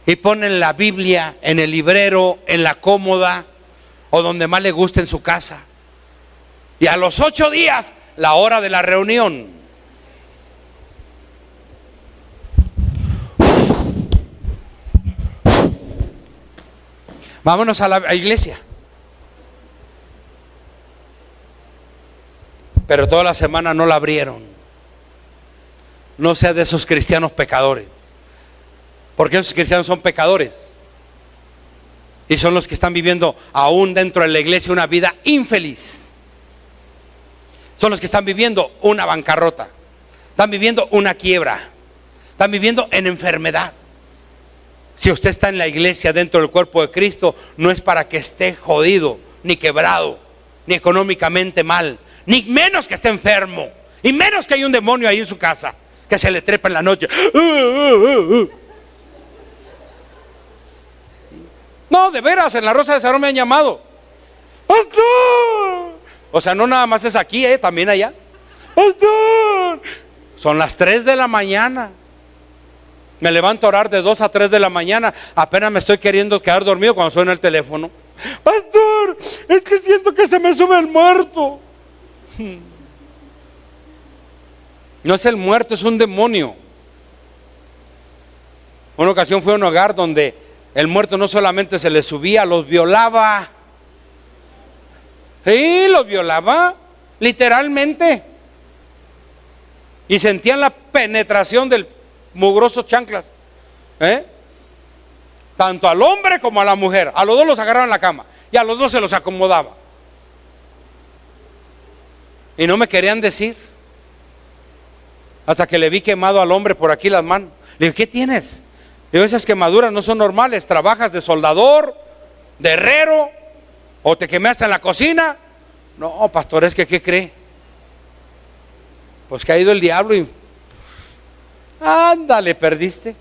y ponen la Biblia en el librero, en la cómoda o donde más le guste en su casa. Y a los 8 días, la hora de la reunión. Vámonos a la iglesia. Pero toda la semana no la abrieron. No sea de esos cristianos pecadores, porque esos cristianos son pecadores y son los que están viviendo aún dentro de la iglesia una vida infeliz. Son los que están viviendo una bancarrota, están viviendo una quiebra, están viviendo en enfermedad. Si usted está en la iglesia dentro del cuerpo de Cristo, no es para que esté jodido, ni quebrado, ni económicamente mal, ni menos que esté enfermo, y menos que hay un demonio ahí en su casa que se le trepa en la noche. No, de veras, en la Rosa de Sarón me han llamado. ¡Pastor! O sea, no nada más es aquí, también allá. ¡Pastor! Son las 3 de la mañana. Me levanto a orar de 2 a 3 de la mañana. Apenas me estoy queriendo quedar dormido cuando suena el teléfono. Pastor, es que siento que se me sube el muerto. No es el muerto, es un demonio. Una ocasión fue a un hogar donde el muerto no solamente se le subía, los violaba. Sí, los violaba, literalmente. Y sentían la penetración del mugroso chanclas. Tanto al hombre como a la mujer. A los dos los agarraban en la cama y a los dos se los acomodaba. Y no me querían decir. Hasta que le vi quemado al hombre por aquí las manos. Le dije, ¿qué tienes? Le digo, esas quemaduras no son normales. ¿Trabajas de soldador, de herrero, o te quemaste en la cocina? No, pastor, es que ¿qué cree? Pues que ha ido el diablo y ándale, perdiste.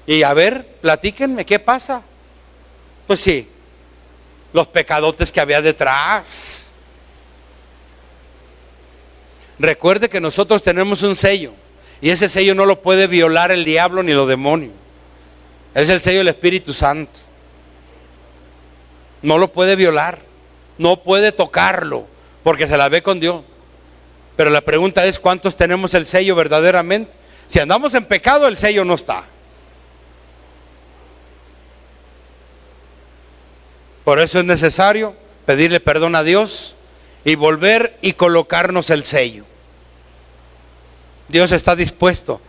Y a ver, platíquenme, ¿qué pasa? Pues sí, los pecadotes que había detrás. Recuerde que nosotros tenemos un sello, y ese sello no lo puede violar el diablo ni los demonios. Es el sello del Espíritu Santo. No lo puede violar, no puede tocarlo, porque se la ve con Dios. Pero la pregunta es, ¿cuántos tenemos el sello verdaderamente? Si andamos en pecado, el sello no está. Por eso es necesario pedirle perdón a Dios y volver y colocarnos el sello. Dios está dispuesto,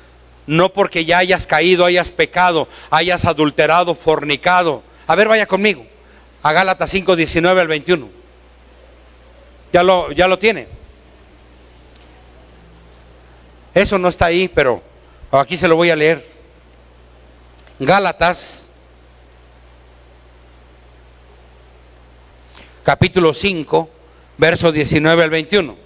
no porque ya hayas caído, hayas pecado, hayas adulterado, fornicado. A ver, vaya conmigo a Gálatas 5, 19 al 21. Ya lo tiene. Eso no está ahí, pero aquí se lo voy a leer. Gálatas capítulo 5, versos 19 al 21.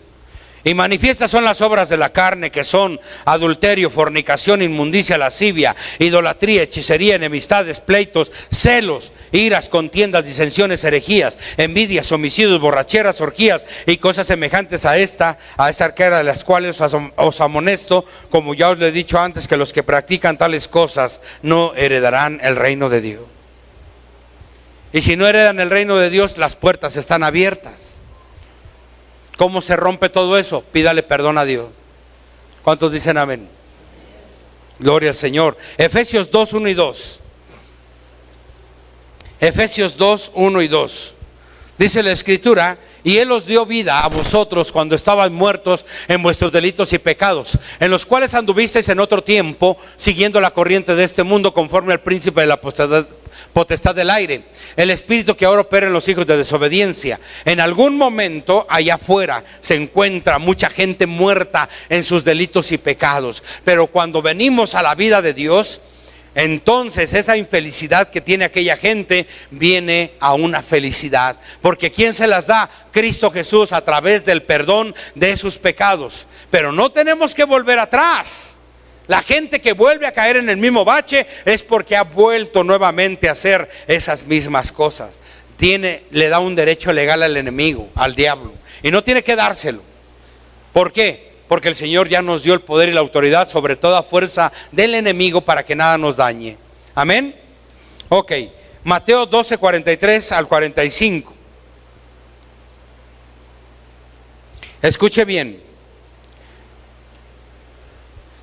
Y manifiestas son las obras de la carne, que son adulterio, fornicación, inmundicia, lascivia, idolatría, hechicería, enemistades, pleitos, celos, iras, contiendas, disensiones, herejías, envidias, homicidios, borracheras, orgías y cosas semejantes a esta arquera, de las cuales os amonesto, como ya os lo he dicho antes, que los que practican tales cosas no heredarán el reino de Dios. Y si no heredan el reino de Dios, las puertas están abiertas. ¿Cómo se rompe todo eso? Pídale perdón a Dios. ¿Cuántos dicen amén? Gloria al Señor. Efesios 2, 1 y 2. Efesios 2, 1 y 2. Dice la Escritura: y Él os dio vida a vosotros cuando estaban muertos en vuestros delitos y pecados, en los cuales anduvisteis en otro tiempo, siguiendo la corriente de este mundo, conforme al príncipe de la potestad del aire, el espíritu que ahora opera en los hijos de desobediencia. En algún momento allá afuera se encuentra mucha gente muerta en sus delitos y pecados, pero cuando venimos a la vida de Dios, entonces esa infelicidad que tiene aquella gente viene a una felicidad. Porque ¿quién se las da? Cristo Jesús, a través del perdón de sus pecados. Pero no tenemos que volver atrás. La gente que vuelve a caer en el mismo bache es porque ha vuelto nuevamente a hacer esas mismas cosas. Le da un derecho legal al enemigo, al diablo, y no tiene que dárselo. ¿Por qué? Porque el Señor ya nos dio el poder y la autoridad sobre toda fuerza del enemigo para que nada nos dañe. Amén. Ok, Mateo 12, 43 al 45. Escuche bien.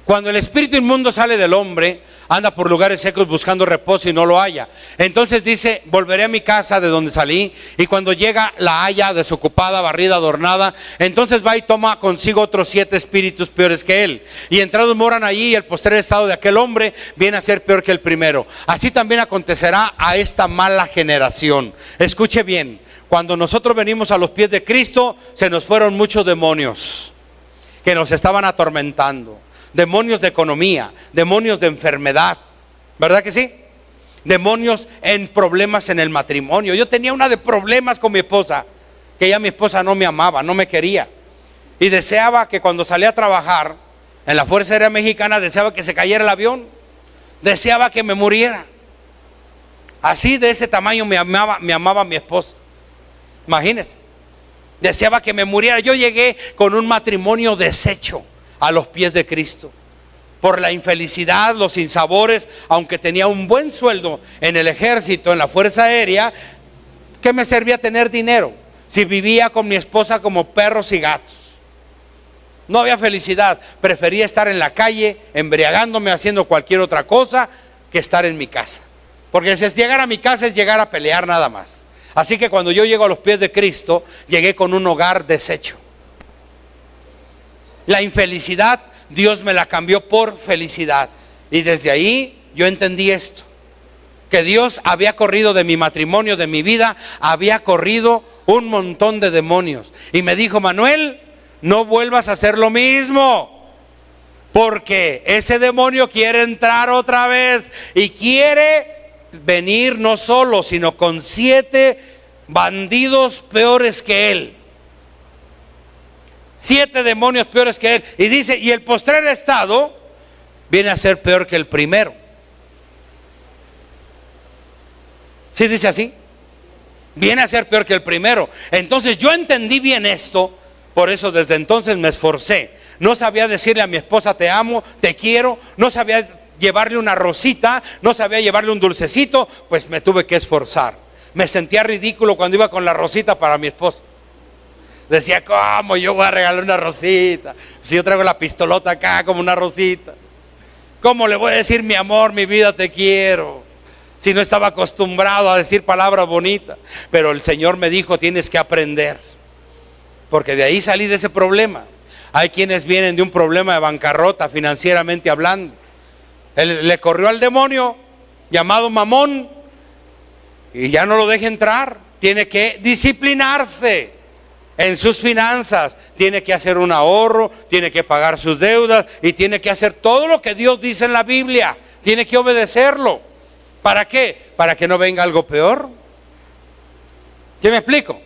Cuando el espíritu inmundo sale del hombre, anda por lugares secos buscando reposo y no lo halla. Entonces dice: volveré a mi casa de donde salí. Y cuando llega, la halla desocupada, barrida, adornada. Entonces va y toma consigo otros 7 espíritus peores que él. Y entrados moran allí, y el postrer estado de aquel hombre viene a ser peor que el primero. Así también acontecerá a esta mala generación. Escuche bien. Cuando nosotros venimos a los pies de Cristo, se nos fueron muchos demonios que nos estaban atormentando. Demonios de economía, demonios de enfermedad, ¿verdad que sí? Demonios en problemas en el matrimonio. Yo tenía una de problemas con mi esposa, que ya mi esposa no me amaba, no me quería. Y deseaba que cuando salía a trabajar en la Fuerza Aérea Mexicana, deseaba que se cayera el avión. Deseaba que me muriera. Así, de ese tamaño me amaba mi esposa. Imagínense. Deseaba que me muriera. Yo llegué con un matrimonio deshecho a los pies de Cristo, por la infelicidad, los sinsabores. Aunque tenía un buen sueldo en el ejército, en la Fuerza Aérea, ¿qué me servía tener dinero si vivía con mi esposa como perros y gatos? No había felicidad. Prefería estar en la calle embriagándome, haciendo cualquier otra cosa, que estar en mi casa. Porque si es llegar a mi casa, es llegar a pelear nada más. Así que cuando yo llego a los pies de Cristo, llegué con un hogar deshecho. La infelicidad, Dios me la cambió por felicidad. Y desde ahí yo entendí esto: que Dios había corrido de mi matrimonio, de mi vida, había corrido un montón de demonios. Y me dijo: Manuel, no vuelvas a hacer lo mismo, porque ese demonio quiere entrar otra vez y quiere venir no solo, sino con 7 bandidos peores que él. 7 demonios peores que él. Y dice, y el postrer estado viene a ser peor que el primero. ¿Sí dice así? Viene a ser peor que el primero. Entonces yo entendí bien esto. Por eso desde entonces me esforcé. No sabía decirle a mi esposa: te amo, te quiero. No sabía llevarle una rosita, no sabía llevarle un dulcecito. Pues me tuve que esforzar. Me sentía ridículo cuando iba con la rosita para mi esposa. Decía: ¿cómo yo voy a regalar una rosita? Si yo traigo la pistolota acá como una rosita. ¿Cómo le voy a decir: mi amor, mi vida, te quiero? Si no estaba acostumbrado a decir palabras bonitas. Pero el Señor me dijo: tienes que aprender. Porque de ahí salí de ese problema. Hay quienes vienen de un problema de bancarrota financieramente hablando. Él le corrió al demonio llamado Mamón y ya no lo deja entrar. Tiene que disciplinarse en sus finanzas, tiene que hacer un ahorro, tiene que pagar sus deudas y tiene que hacer todo lo que Dios dice en la Biblia. Tiene que obedecerlo. ¿Para qué? Para que no venga algo peor. ¿Qué me explico?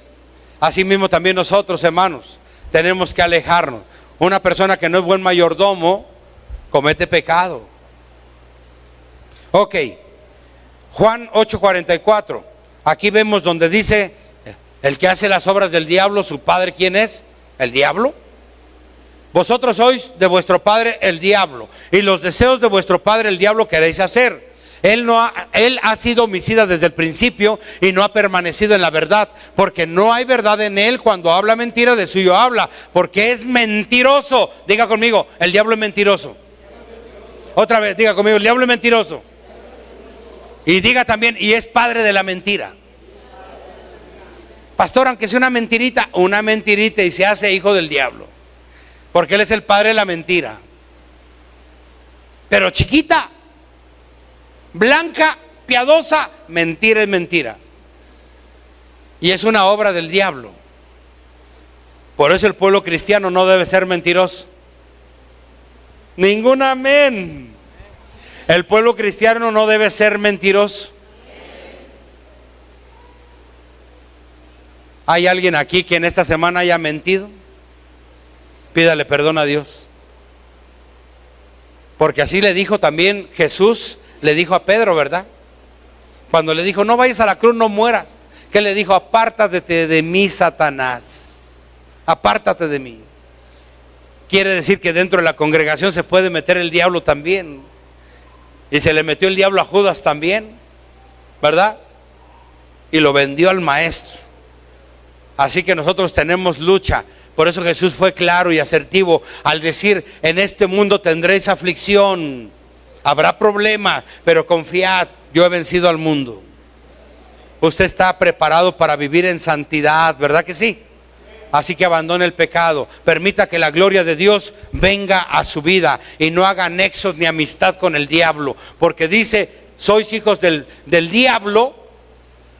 Así mismo también nosotros, hermanos, tenemos que alejarnos. Una persona que no es buen mayordomo comete pecado. Ok, Juan 8:44. Aquí vemos donde dice: el que hace las obras del diablo, su padre, ¿quién es? ¿El diablo? Vosotros sois de vuestro padre el diablo, y los deseos de vuestro padre el diablo queréis hacer. Él ha sido homicida desde el principio y no ha permanecido en la verdad, porque no hay verdad en él. Cuando habla mentira, de suyo habla, porque es mentiroso. Diga conmigo: el diablo es mentiroso. Otra vez, diga conmigo: el diablo es mentiroso. Y diga también: y es padre de la mentira. Pastor, aunque sea una mentirita y se hace hijo del diablo, porque él es el padre de la mentira. Pero chiquita, blanca, piadosa, mentira es mentira. Y es una obra del diablo. Por eso el pueblo cristiano no debe ser mentiroso. Ningún amén. El pueblo cristiano no debe ser mentiroso. ¿Hay alguien aquí que en esta semana haya mentido? Pídale perdón a Dios. Porque así le dijo también Jesús, le dijo a Pedro, ¿verdad? Cuando le dijo: no vayas a la cruz, no mueras. ¿Qué le dijo? Apártate de mí, Satanás. Apártate de mí. Quiere decir que dentro de la congregación se puede meter el diablo también. Y se le metió el diablo a Judas también, ¿verdad? Y lo vendió al maestro. Así que nosotros tenemos lucha. Por eso Jesús fue claro y asertivo al decir: en este mundo tendréis aflicción, habrá problemas, pero confiad, yo he vencido al mundo. Usted está preparado para vivir en santidad, ¿verdad que sí? Así que abandone el pecado, permita que la gloria de Dios venga a su vida y no haga nexos ni amistad con el diablo, porque dice: sois hijos del diablo,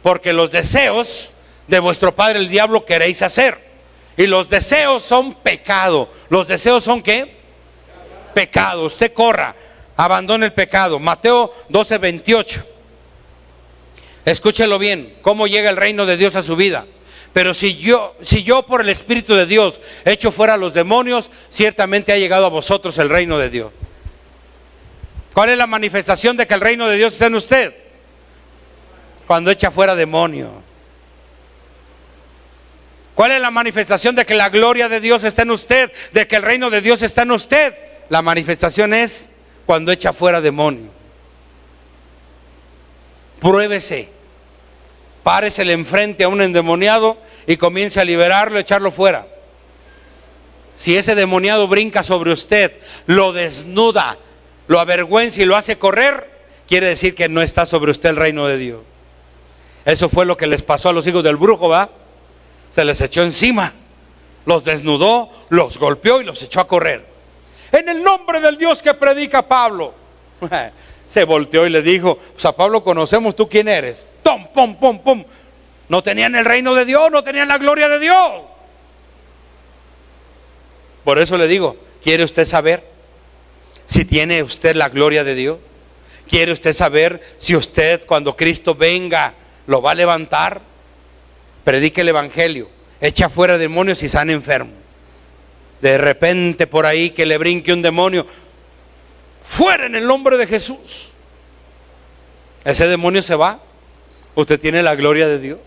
porque los deseos de vuestro padre el diablo queréis hacer. Y los deseos son pecado. ¿Los deseos son qué? Pecado. Usted corra, abandone el pecado. Mateo 12:28. Escúchelo bien, cómo llega el reino de Dios a su vida. Pero si yo por el Espíritu de Dios echo fuera a los demonios, ciertamente ha llegado a vosotros el reino de Dios. ¿Cuál es la manifestación de que el reino de Dios está en usted? Cuando echa fuera demonios. ¿Cuál es la manifestación de que la gloria de Dios está en usted? De que el reino de Dios está en usted. La manifestación es cuando echa fuera demonios. Pruébese. Páresele enfrente a un endemoniado y comience a liberarlo, a echarlo fuera. Si ese demoniado brinca sobre usted, lo desnuda, lo avergüenza y lo hace correr, quiere decir que no está sobre usted el reino de Dios. Eso fue lo que les pasó a los hijos del brujo, ¿va? Se les echó encima, los desnudó, los golpeó y los echó a correr. En el nombre del Dios que predica Pablo. Se volteó y le dijo: pues a Pablo conocemos, ¿tú quién eres? Tom, pom, pom, pom. No tenían el reino de Dios, no tenían la gloria de Dios. Por eso le digo, ¿quiere usted saber si tiene usted la gloria de Dios? ¿Quiere usted saber si usted, cuando Cristo venga, lo va a levantar? Predique el evangelio, echa fuera demonios y sana enfermo. De repente por ahí que le brinque un demonio, fuera en el nombre de Jesús. Ese demonio se va. Usted tiene la gloria de Dios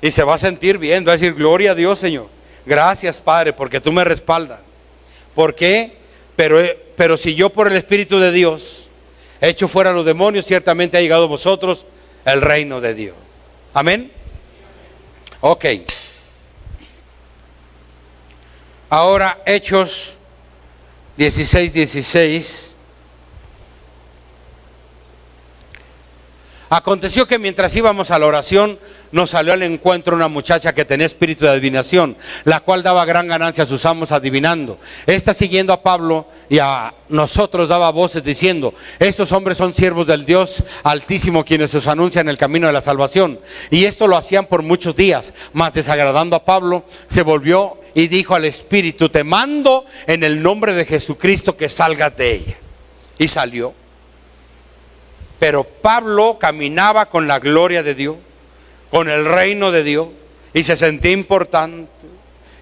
y se va a sentir bien, va a decir: gloria a Dios, Señor, gracias, Padre, porque tú me respaldas. ¿Por qué? Pero si yo, por el Espíritu de Dios, echo fuera a los demonios, ciertamente ha llegado a vosotros el reino de Dios. Amén. Ok. Ahora Hechos 16:16. Aconteció que mientras íbamos a la oración, nos salió al encuentro una muchacha que tenía espíritu de adivinación, la cual daba gran ganancia a sus amos adivinando. Esta, siguiendo a Pablo y a nosotros, daba voces diciendo: estos hombres son siervos del Dios Altísimo, quienes os anuncian el camino de la salvación. Y esto lo hacían por muchos días. Mas, desagradando a Pablo, se volvió y dijo al espíritu: te mando en el nombre de Jesucristo que salgas de ella. Y salió. Pero Pablo caminaba con la gloria de Dios, con el reino de Dios, y se sentía importante,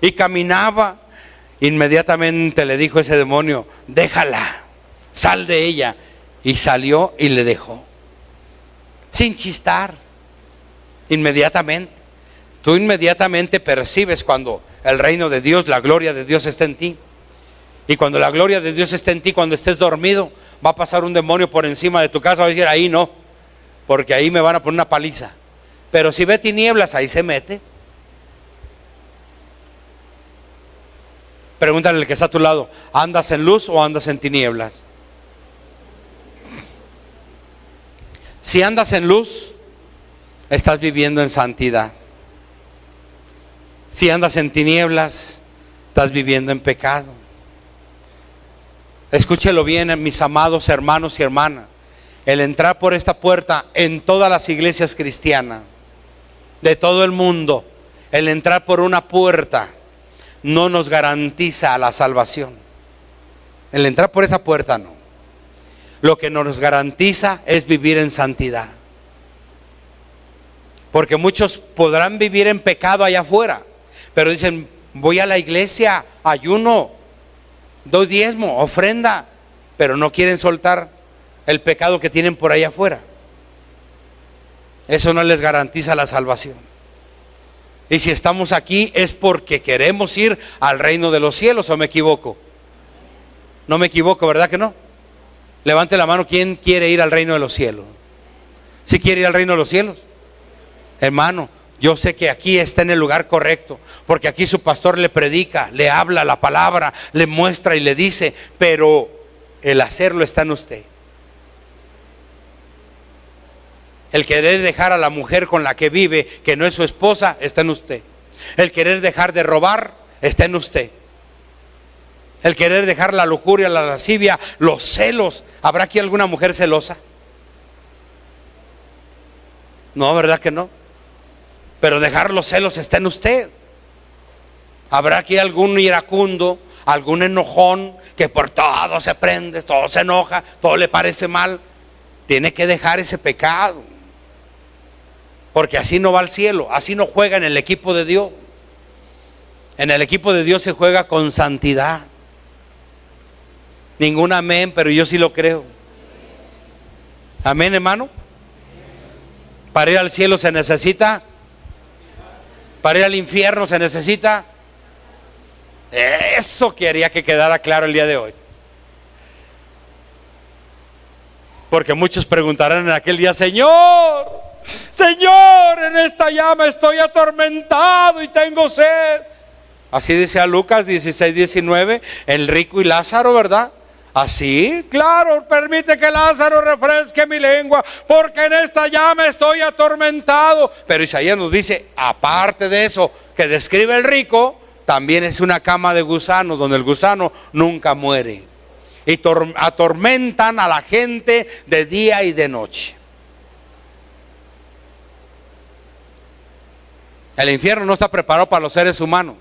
y caminaba. Inmediatamente le dijo ese demonio: déjala, sal de ella. Y salió y le dejó, sin chistar. Inmediatamente. Tú inmediatamente percibes cuando el reino de Dios, la gloria de Dios está en ti. Y cuando la gloria de Dios está en ti, cuando estés dormido, va a pasar un demonio por encima de tu casa, va a decir: ahí no, porque ahí me van a poner una paliza. Pero si ve tinieblas, ahí se mete. Pregúntale al que está a tu lado: ¿andas en luz o andas en tinieblas? Si andas en luz, estás viviendo en santidad. Si andas en tinieblas, estás viviendo en pecado. Escúchelo bien, mis amados hermanos y hermanas. El entrar por esta puerta en todas las iglesias cristianas de todo el mundo, el entrar por una puerta no nos garantiza la salvación. El entrar por esa puerta no. Lo que nos garantiza es vivir en santidad. Porque muchos podrán vivir en pecado allá afuera, pero dicen: voy a la iglesia, ayuno, doy diezmo, ofrenda, pero no quieren soltar el pecado que tienen por allá afuera. Eso no les garantiza la salvación. Y si estamos aquí es porque queremos ir al reino de los cielos, ¿o me equivoco? No me equivoco, ¿verdad que no? Levante la mano, ¿quién quiere ir al reino de los cielos? ¿Sí quiere ir al reino de los cielos? Hermano, yo sé que aquí está en el lugar correcto, porque aquí su pastor le predica, le habla la palabra, le muestra y le dice, pero el hacerlo está en usted. El querer dejar a la mujer con la que vive, que no es su esposa, está en usted. El querer dejar de robar, está en usted. El querer dejar la lujuria, la lascivia, los celos. ¿Habrá aquí alguna mujer celosa? No, ¿verdad que no? Pero dejar los celos está en usted. ¿Habrá aquí algún iracundo, algún enojón que por todo se prende, todo se enoja, todo le parece mal? Tiene que dejar ese pecado, porque así no va al cielo, así no juega en el equipo de Dios. En el equipo de Dios se juega con santidad. Ningún amén, pero yo sí lo creo. Amén, hermano. Para ir al cielo se necesita, para ir al infierno se necesita. Eso quería que quedara claro el día de hoy. Porque muchos preguntarán en aquel día: Señor, Señor, en esta llama estoy atormentado y tengo sed. Así decía Lucas 16:19, el rico y Lázaro, ¿verdad? Así, claro, permite que Lázaro refresque mi lengua, porque en esta llama estoy atormentado. Pero Isaías nos dice, aparte de eso que describe el rico, también es una cama de gusanos, donde el gusano nunca muere. Y atormentan a la gente de día y de noche. El infierno no está preparado para los seres humanos.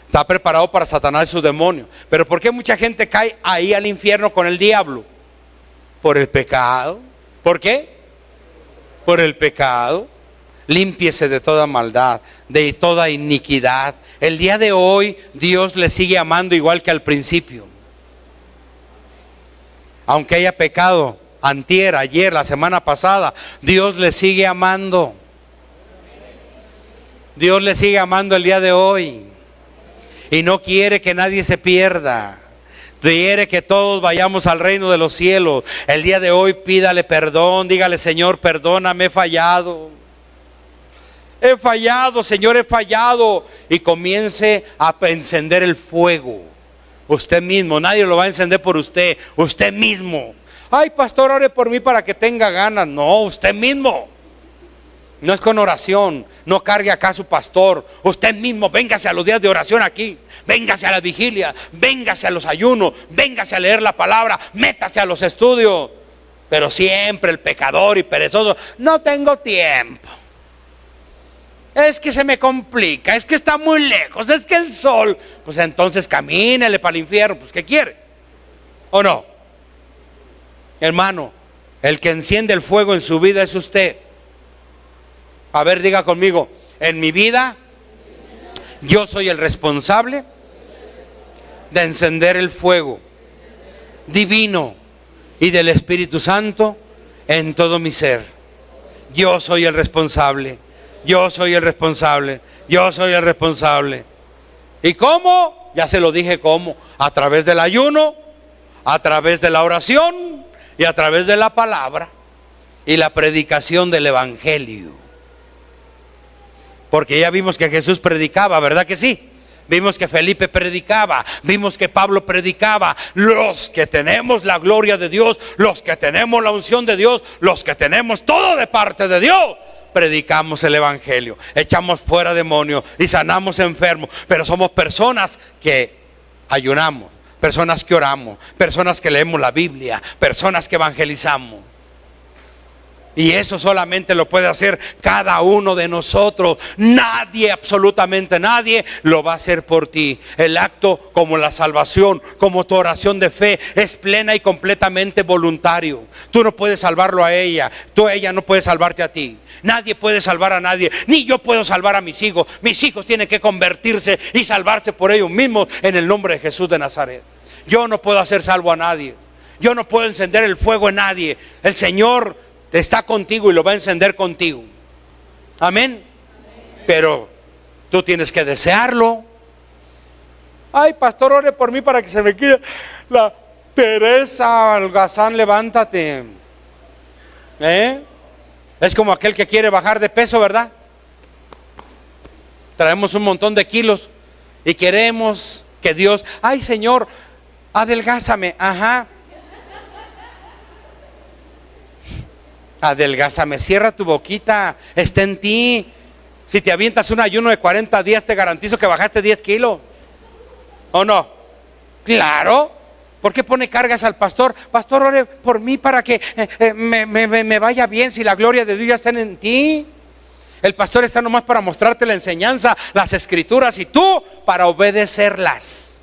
Está preparado para Satanás y sus demonios. Pero ¿por qué mucha gente cae ahí al infierno con el diablo? Por el pecado. ¿Por qué? Por el pecado. Límpiese de toda maldad, de toda iniquidad. El día de hoy Dios le sigue amando igual que al principio. Aunque haya pecado antier, ayer, la semana pasada, Dios le sigue amando. Dios le sigue amando el día de hoy. Y no quiere que nadie se pierda. Quiere que todos vayamos al reino de los cielos. El día de hoy pídale perdón. Dígale: Señor, perdóname, he fallado. He fallado, Señor, he fallado. Y comience a encender el fuego. Usted mismo, nadie lo va a encender por usted. Usted mismo. Ay, pastor, ore por mí para que tenga ganas. No, usted mismo. No es con oración. No cargue acá a su pastor. Usted mismo, véngase a los días de oración aquí. Véngase a la vigilia. Véngase a los ayunos. Véngase a leer la palabra. Métase a los estudios. Pero siempre el pecador y perezoso: no tengo tiempo. Es que se me complica. Es que está muy lejos. Es que el sol. Pues entonces camínele para el infierno. Pues ¿qué quiere? ¿O no? Hermano, el que enciende el fuego en su vida es usted. A ver, diga conmigo: en mi vida yo soy el responsable de encender el fuego divino y del Espíritu Santo en todo mi ser. Yo soy el responsable. Yo soy el responsable. Yo soy el responsable. ¿Y cómo? Ya se lo dije cómo. A través del ayuno, a través de la oración y a través de la palabra y la predicación del evangelio. Porque ya vimos que Jesús predicaba, ¿verdad que sí? Vimos que Felipe predicaba, vimos que Pablo predicaba. Los que tenemos la gloria de Dios, los que tenemos la unción de Dios, los que tenemos todo de parte de Dios, predicamos el evangelio, echamos fuera demonios y sanamos enfermos. Pero somos personas que ayunamos, personas que oramos, personas que leemos la Biblia, personas que evangelizamos. Y eso solamente lo puede hacer cada uno de nosotros. Nadie, absolutamente nadie, lo va a hacer por ti. El acto, como la salvación, como tu oración de fe, es plena y completamente voluntario. Tú no puedes salvarlo a ella. Ella no puede salvarte a ti. Nadie puede salvar a nadie. Ni yo puedo salvar a mis hijos. Mis hijos tienen que convertirse y salvarse por ellos mismos en el nombre de Jesús de Nazaret. Yo no puedo hacer salvo a nadie. Yo no puedo encender el fuego en nadie. El Señor está contigo y lo va a encender contigo. Amén. Pero tú tienes que desearlo. Ay, pastor, ore por mí para que se me quite la pereza. Algazán, levántate. Es como aquel que quiere bajar de peso, ¿verdad? Traemos un montón de kilos y queremos que Dios: ay, Señor, adelgázame. Ajá. Adelgázame, cierra tu boquita, está en ti. Si te avientas un ayuno de 40 días, te garantizo que bajaste 10 kilos. ¿O no? Claro. ¿Por qué pone cargas al pastor? Pastor, ore por mí para que me vaya bien, si la gloria de Dios ya está en ti. El pastor está nomás para mostrarte la enseñanza, las escrituras, y tú para obedecerlas.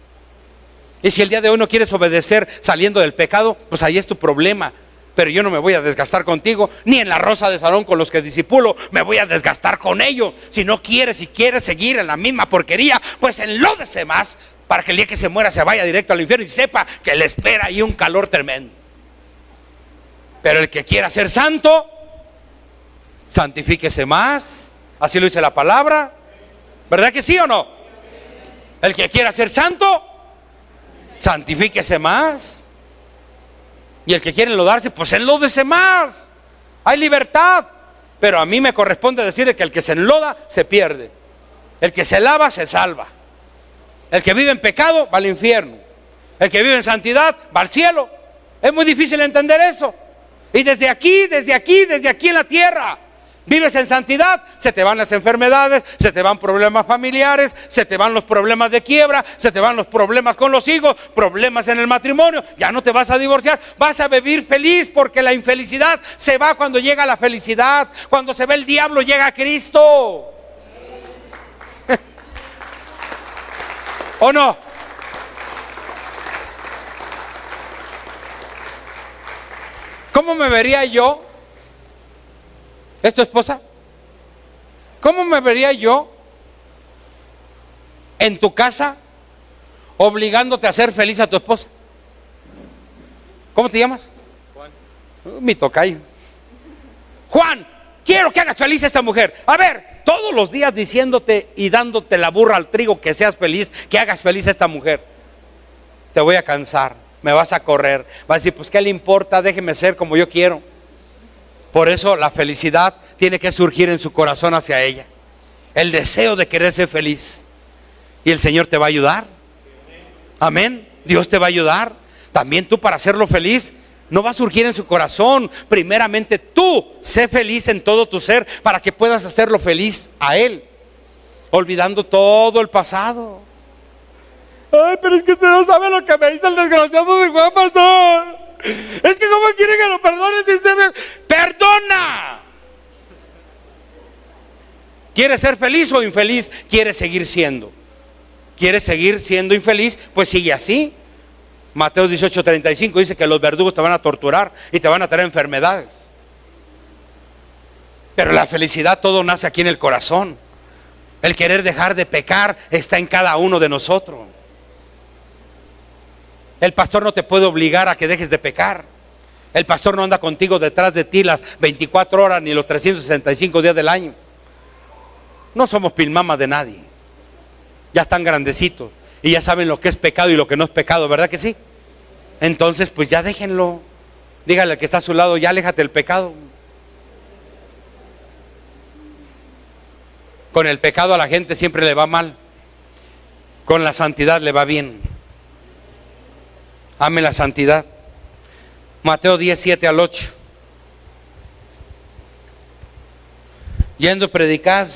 Y si el día de hoy no quieres obedecer saliendo del pecado, pues ahí es tu problema. Pero yo no me voy a desgastar contigo, ni en la Rosa de Sarón con los que discipulo me voy a desgastar con ellos. Si no quieres, si quieres seguir en la misma porquería, pues enlódese más, para que el día que se muera se vaya directo al infierno y sepa que le espera ahí un calor tremendo. Pero el que quiera ser santo, santifíquese más. Así lo dice la palabra. ¿Verdad que sí o no? El que quiera ser santo, santifíquese más. Y el que quiere enlodarse, pues enlódese más. Hay libertad. Pero a mí me corresponde decirle que el que se enloda se pierde. El que se lava se salva. El que vive en pecado va al infierno. El que vive en santidad va al cielo. Es muy difícil entender eso. Y desde aquí en la tierra, vives en santidad, se te van las enfermedades, se te van problemas familiares, se te van los problemas de quiebra, se te van los problemas con los hijos, problemas en el matrimonio. Ya no te vas a divorciar, vas a vivir feliz, porque la infelicidad se va cuando llega la felicidad. Cuando se ve el diablo, llega Cristo. ¿O no? ¿Cómo me vería yo? ¿Es tu esposa? ¿Cómo me vería yo en tu casa obligándote a ser feliz a tu esposa? ¿Cómo te llamas? Juan. Mi tocayo. Juan, quiero que hagas feliz a esta mujer. A ver, todos los días diciéndote y dándote la burra al trigo que seas feliz, que hagas feliz a esta mujer. Te voy a cansar, me vas a correr. Vas a decir, pues ¿qué le importa? Déjeme ser como yo quiero. Por eso la felicidad tiene que surgir en su corazón hacia ella. El deseo de querer ser feliz. Y el Señor te va a ayudar. Amén. Dios te va a ayudar. También tú, para hacerlo feliz, no va a surgir en su corazón. Primeramente tú sé feliz en todo tu ser para que puedas hacerlo feliz a Él, olvidando todo el pasado. Ay, pero es que usted no sabe lo que me hizo el desgraciado de Juan, pastor. Es que ¿cómo quiere que lo perdone si usted me... ¡Perdona! ¿Quieres ser feliz o infeliz? ¿Quieres seguir siendo? ¿Quieres seguir siendo infeliz? Pues sigue así. Mateo 18:35 dice que los verdugos te van a torturar y te van a traer enfermedades. Pero la felicidad, todo nace aquí en el corazón. El querer dejar de pecar está en cada uno de nosotros. El pastor no te puede obligar a que dejes de pecar. El pastor no anda contigo detrás de ti las 24 horas ni los 365 días del año. No somos pilmamas de nadie. Ya están grandecitos y ya saben lo que es pecado y lo que no es pecado, ¿verdad que sí? Entonces pues ya déjenlo. Dígale al que está a su lado, ya aléjate del pecado. Con el pecado a la gente siempre le va mal. Con la santidad le va bien. Ame la santidad. Mateo 10:7-8. Yendo predicad,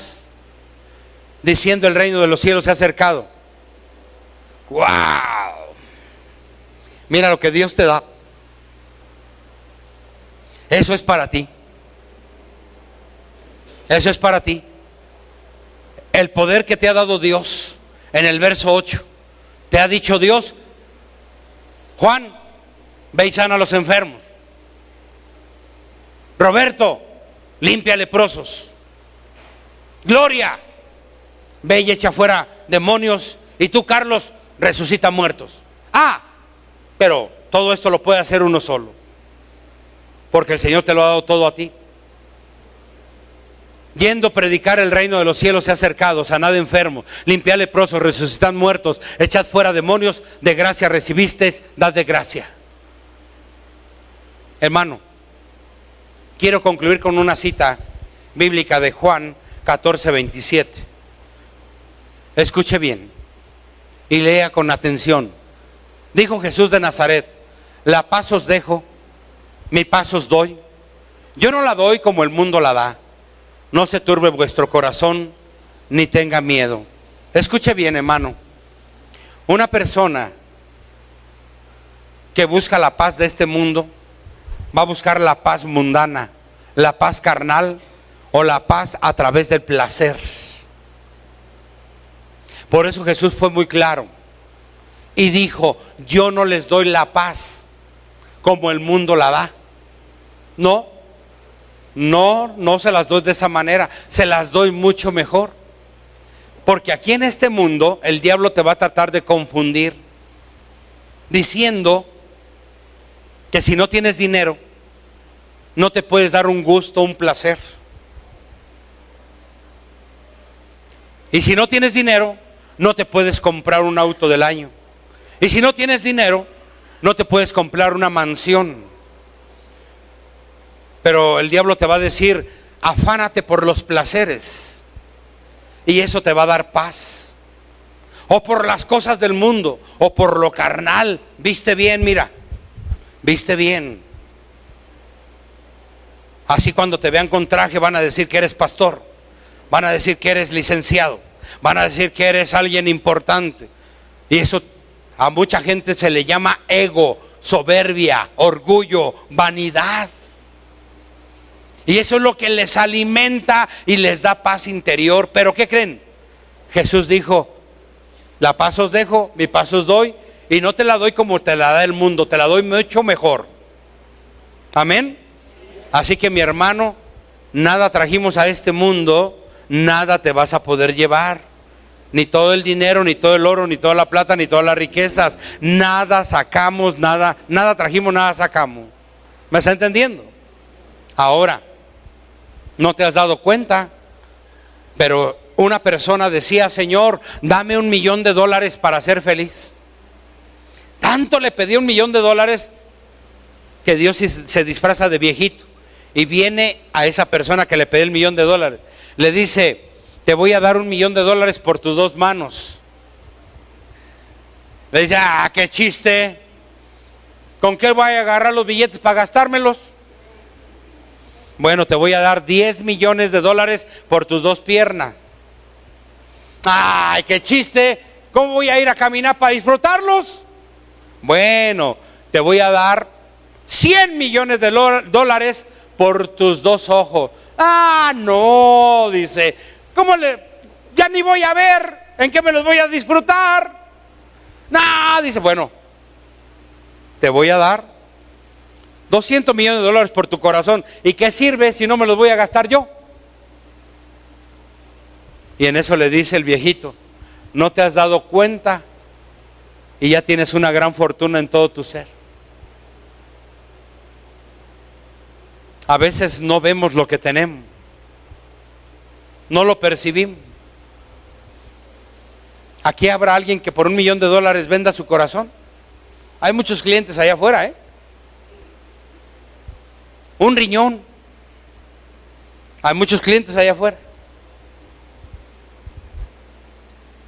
diciendo el reino de los cielos se ha acercado. ¡Wow! Mira lo que Dios te da. Eso es para ti. Eso es para ti. El poder que te ha dado Dios. En el verso 8 te ha dicho Dios: Juan, ve y sana a los enfermos. Roberto, limpia leprosos. Gloria, ve y echa fuera demonios. Y tú, Carlos, resucita muertos. Pero todo esto lo puede hacer uno solo, porque el Señor te lo ha dado todo a ti. Yendo a predicar el reino de los cielos se ha acercado, sanad enfermos, limpiad leprosos, resucitad muertos, echad fuera demonios, de gracia recibisteis, dad de gracia. Hermano, quiero concluir con una cita bíblica de Juan 14:27. Escuche bien y lea con atención. Dijo Jesús de Nazaret: la paz os dejo, mi paz os doy. Yo no la doy como el mundo la da. No se turbe vuestro corazón, ni tenga miedo. Escuche bien, hermano. Una persona que busca la paz de este mundo va a buscar la paz mundana, la paz carnal o la paz a través del placer. Por eso Jesús fue muy claro y dijo: yo no les doy la paz como el mundo la da. No se las doy de esa manera, se las doy mucho mejor. Porque aquí en este mundo el diablo te va a tratar de confundir, diciendo que si no tienes dinero, no te puedes dar un gusto, un placer. Y si no tienes dinero, no te puedes comprar un auto del año. Y si no tienes dinero, no te puedes comprar una mansión. Pero el diablo te va a decir: afánate por los placeres, y eso te va a dar paz. O por las cosas del mundo, o por lo carnal. Viste bien, mira, viste bien. Así cuando te vean con traje van a decir que eres pastor, van a decir que eres licenciado, van a decir que eres alguien importante. Y eso a mucha gente se le llama ego, soberbia, orgullo, vanidad. Y eso es lo que les alimenta y les da paz interior. Pero ¿qué creen? Jesús dijo: La paz os dejo, mi paz os doy, y no te la doy como te la da el mundo, te la doy mucho mejor. Amén. Así que mi hermano, nada trajimos a este mundo, nada te vas a poder llevar. Ni todo el dinero, ni todo el oro, ni toda la plata, ni todas las riquezas. Nada sacamos, nada trajimos, nada sacamos. ¿Me está entendiendo? Ahora, no te has dado cuenta, pero una persona decía: Señor, dame $1,000,000 para ser feliz. Tanto le pedí $1,000,000 que Dios se disfraza de viejito y viene a esa persona que le pedí $1,000,000. Le dice: te voy a dar $1,000,000 por tus 2 manos. Le dice: ah, qué chiste. ¿Con qué voy a agarrar los billetes para gastármelos? Bueno, te voy a dar $10 millones por tus 2 piernas. Ay, qué chiste. ¿Cómo voy a ir a caminar para disfrutarlos? Bueno, te voy a dar $100 millones por tus 2 ojos. Ah, no, dice. Ya ni voy a ver. ¿En qué me los voy a disfrutar? No, dice, bueno, te voy a dar $200 millones por tu corazón. ¿Y qué sirve si no me los voy a gastar yo? Y en eso le dice el viejito: ¿no te has dado cuenta? Y ya tienes una gran fortuna en todo tu ser. A veces no vemos lo que tenemos, no lo percibimos. Aquí habrá alguien que por $1,000,000 venda su corazón. Hay muchos clientes allá afuera, un riñón. Hay muchos clientes allá afuera.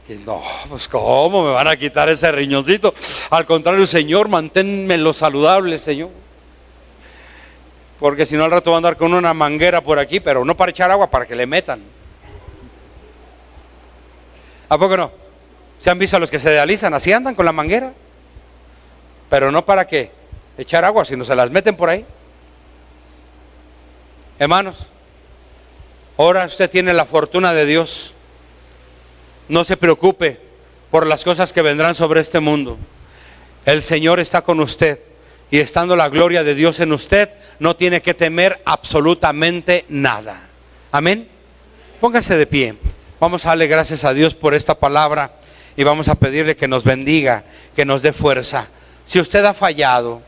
Y no, pues ¿cómo me van a quitar ese riñoncito? Al contrario, Señor, manténmelo saludable, Señor. Porque si no, al rato va a andar con una manguera por aquí, pero no para echar agua, para que le metan. ¿A poco no? ¿Se han visto a los que se dializan? Así andan con la manguera. Pero no para qué echar agua, sino se las meten por ahí. Hermanos, ahora usted tiene la fortuna de Dios. No se preocupe por las cosas que vendrán sobre este mundo. El Señor está con usted. Y estando la gloria de Dios en usted, no tiene que temer absolutamente nada. Amén. Póngase de pie. Vamos a darle gracias a Dios por esta palabra y vamos a pedirle que nos bendiga, que nos dé fuerza. Si usted ha fallado,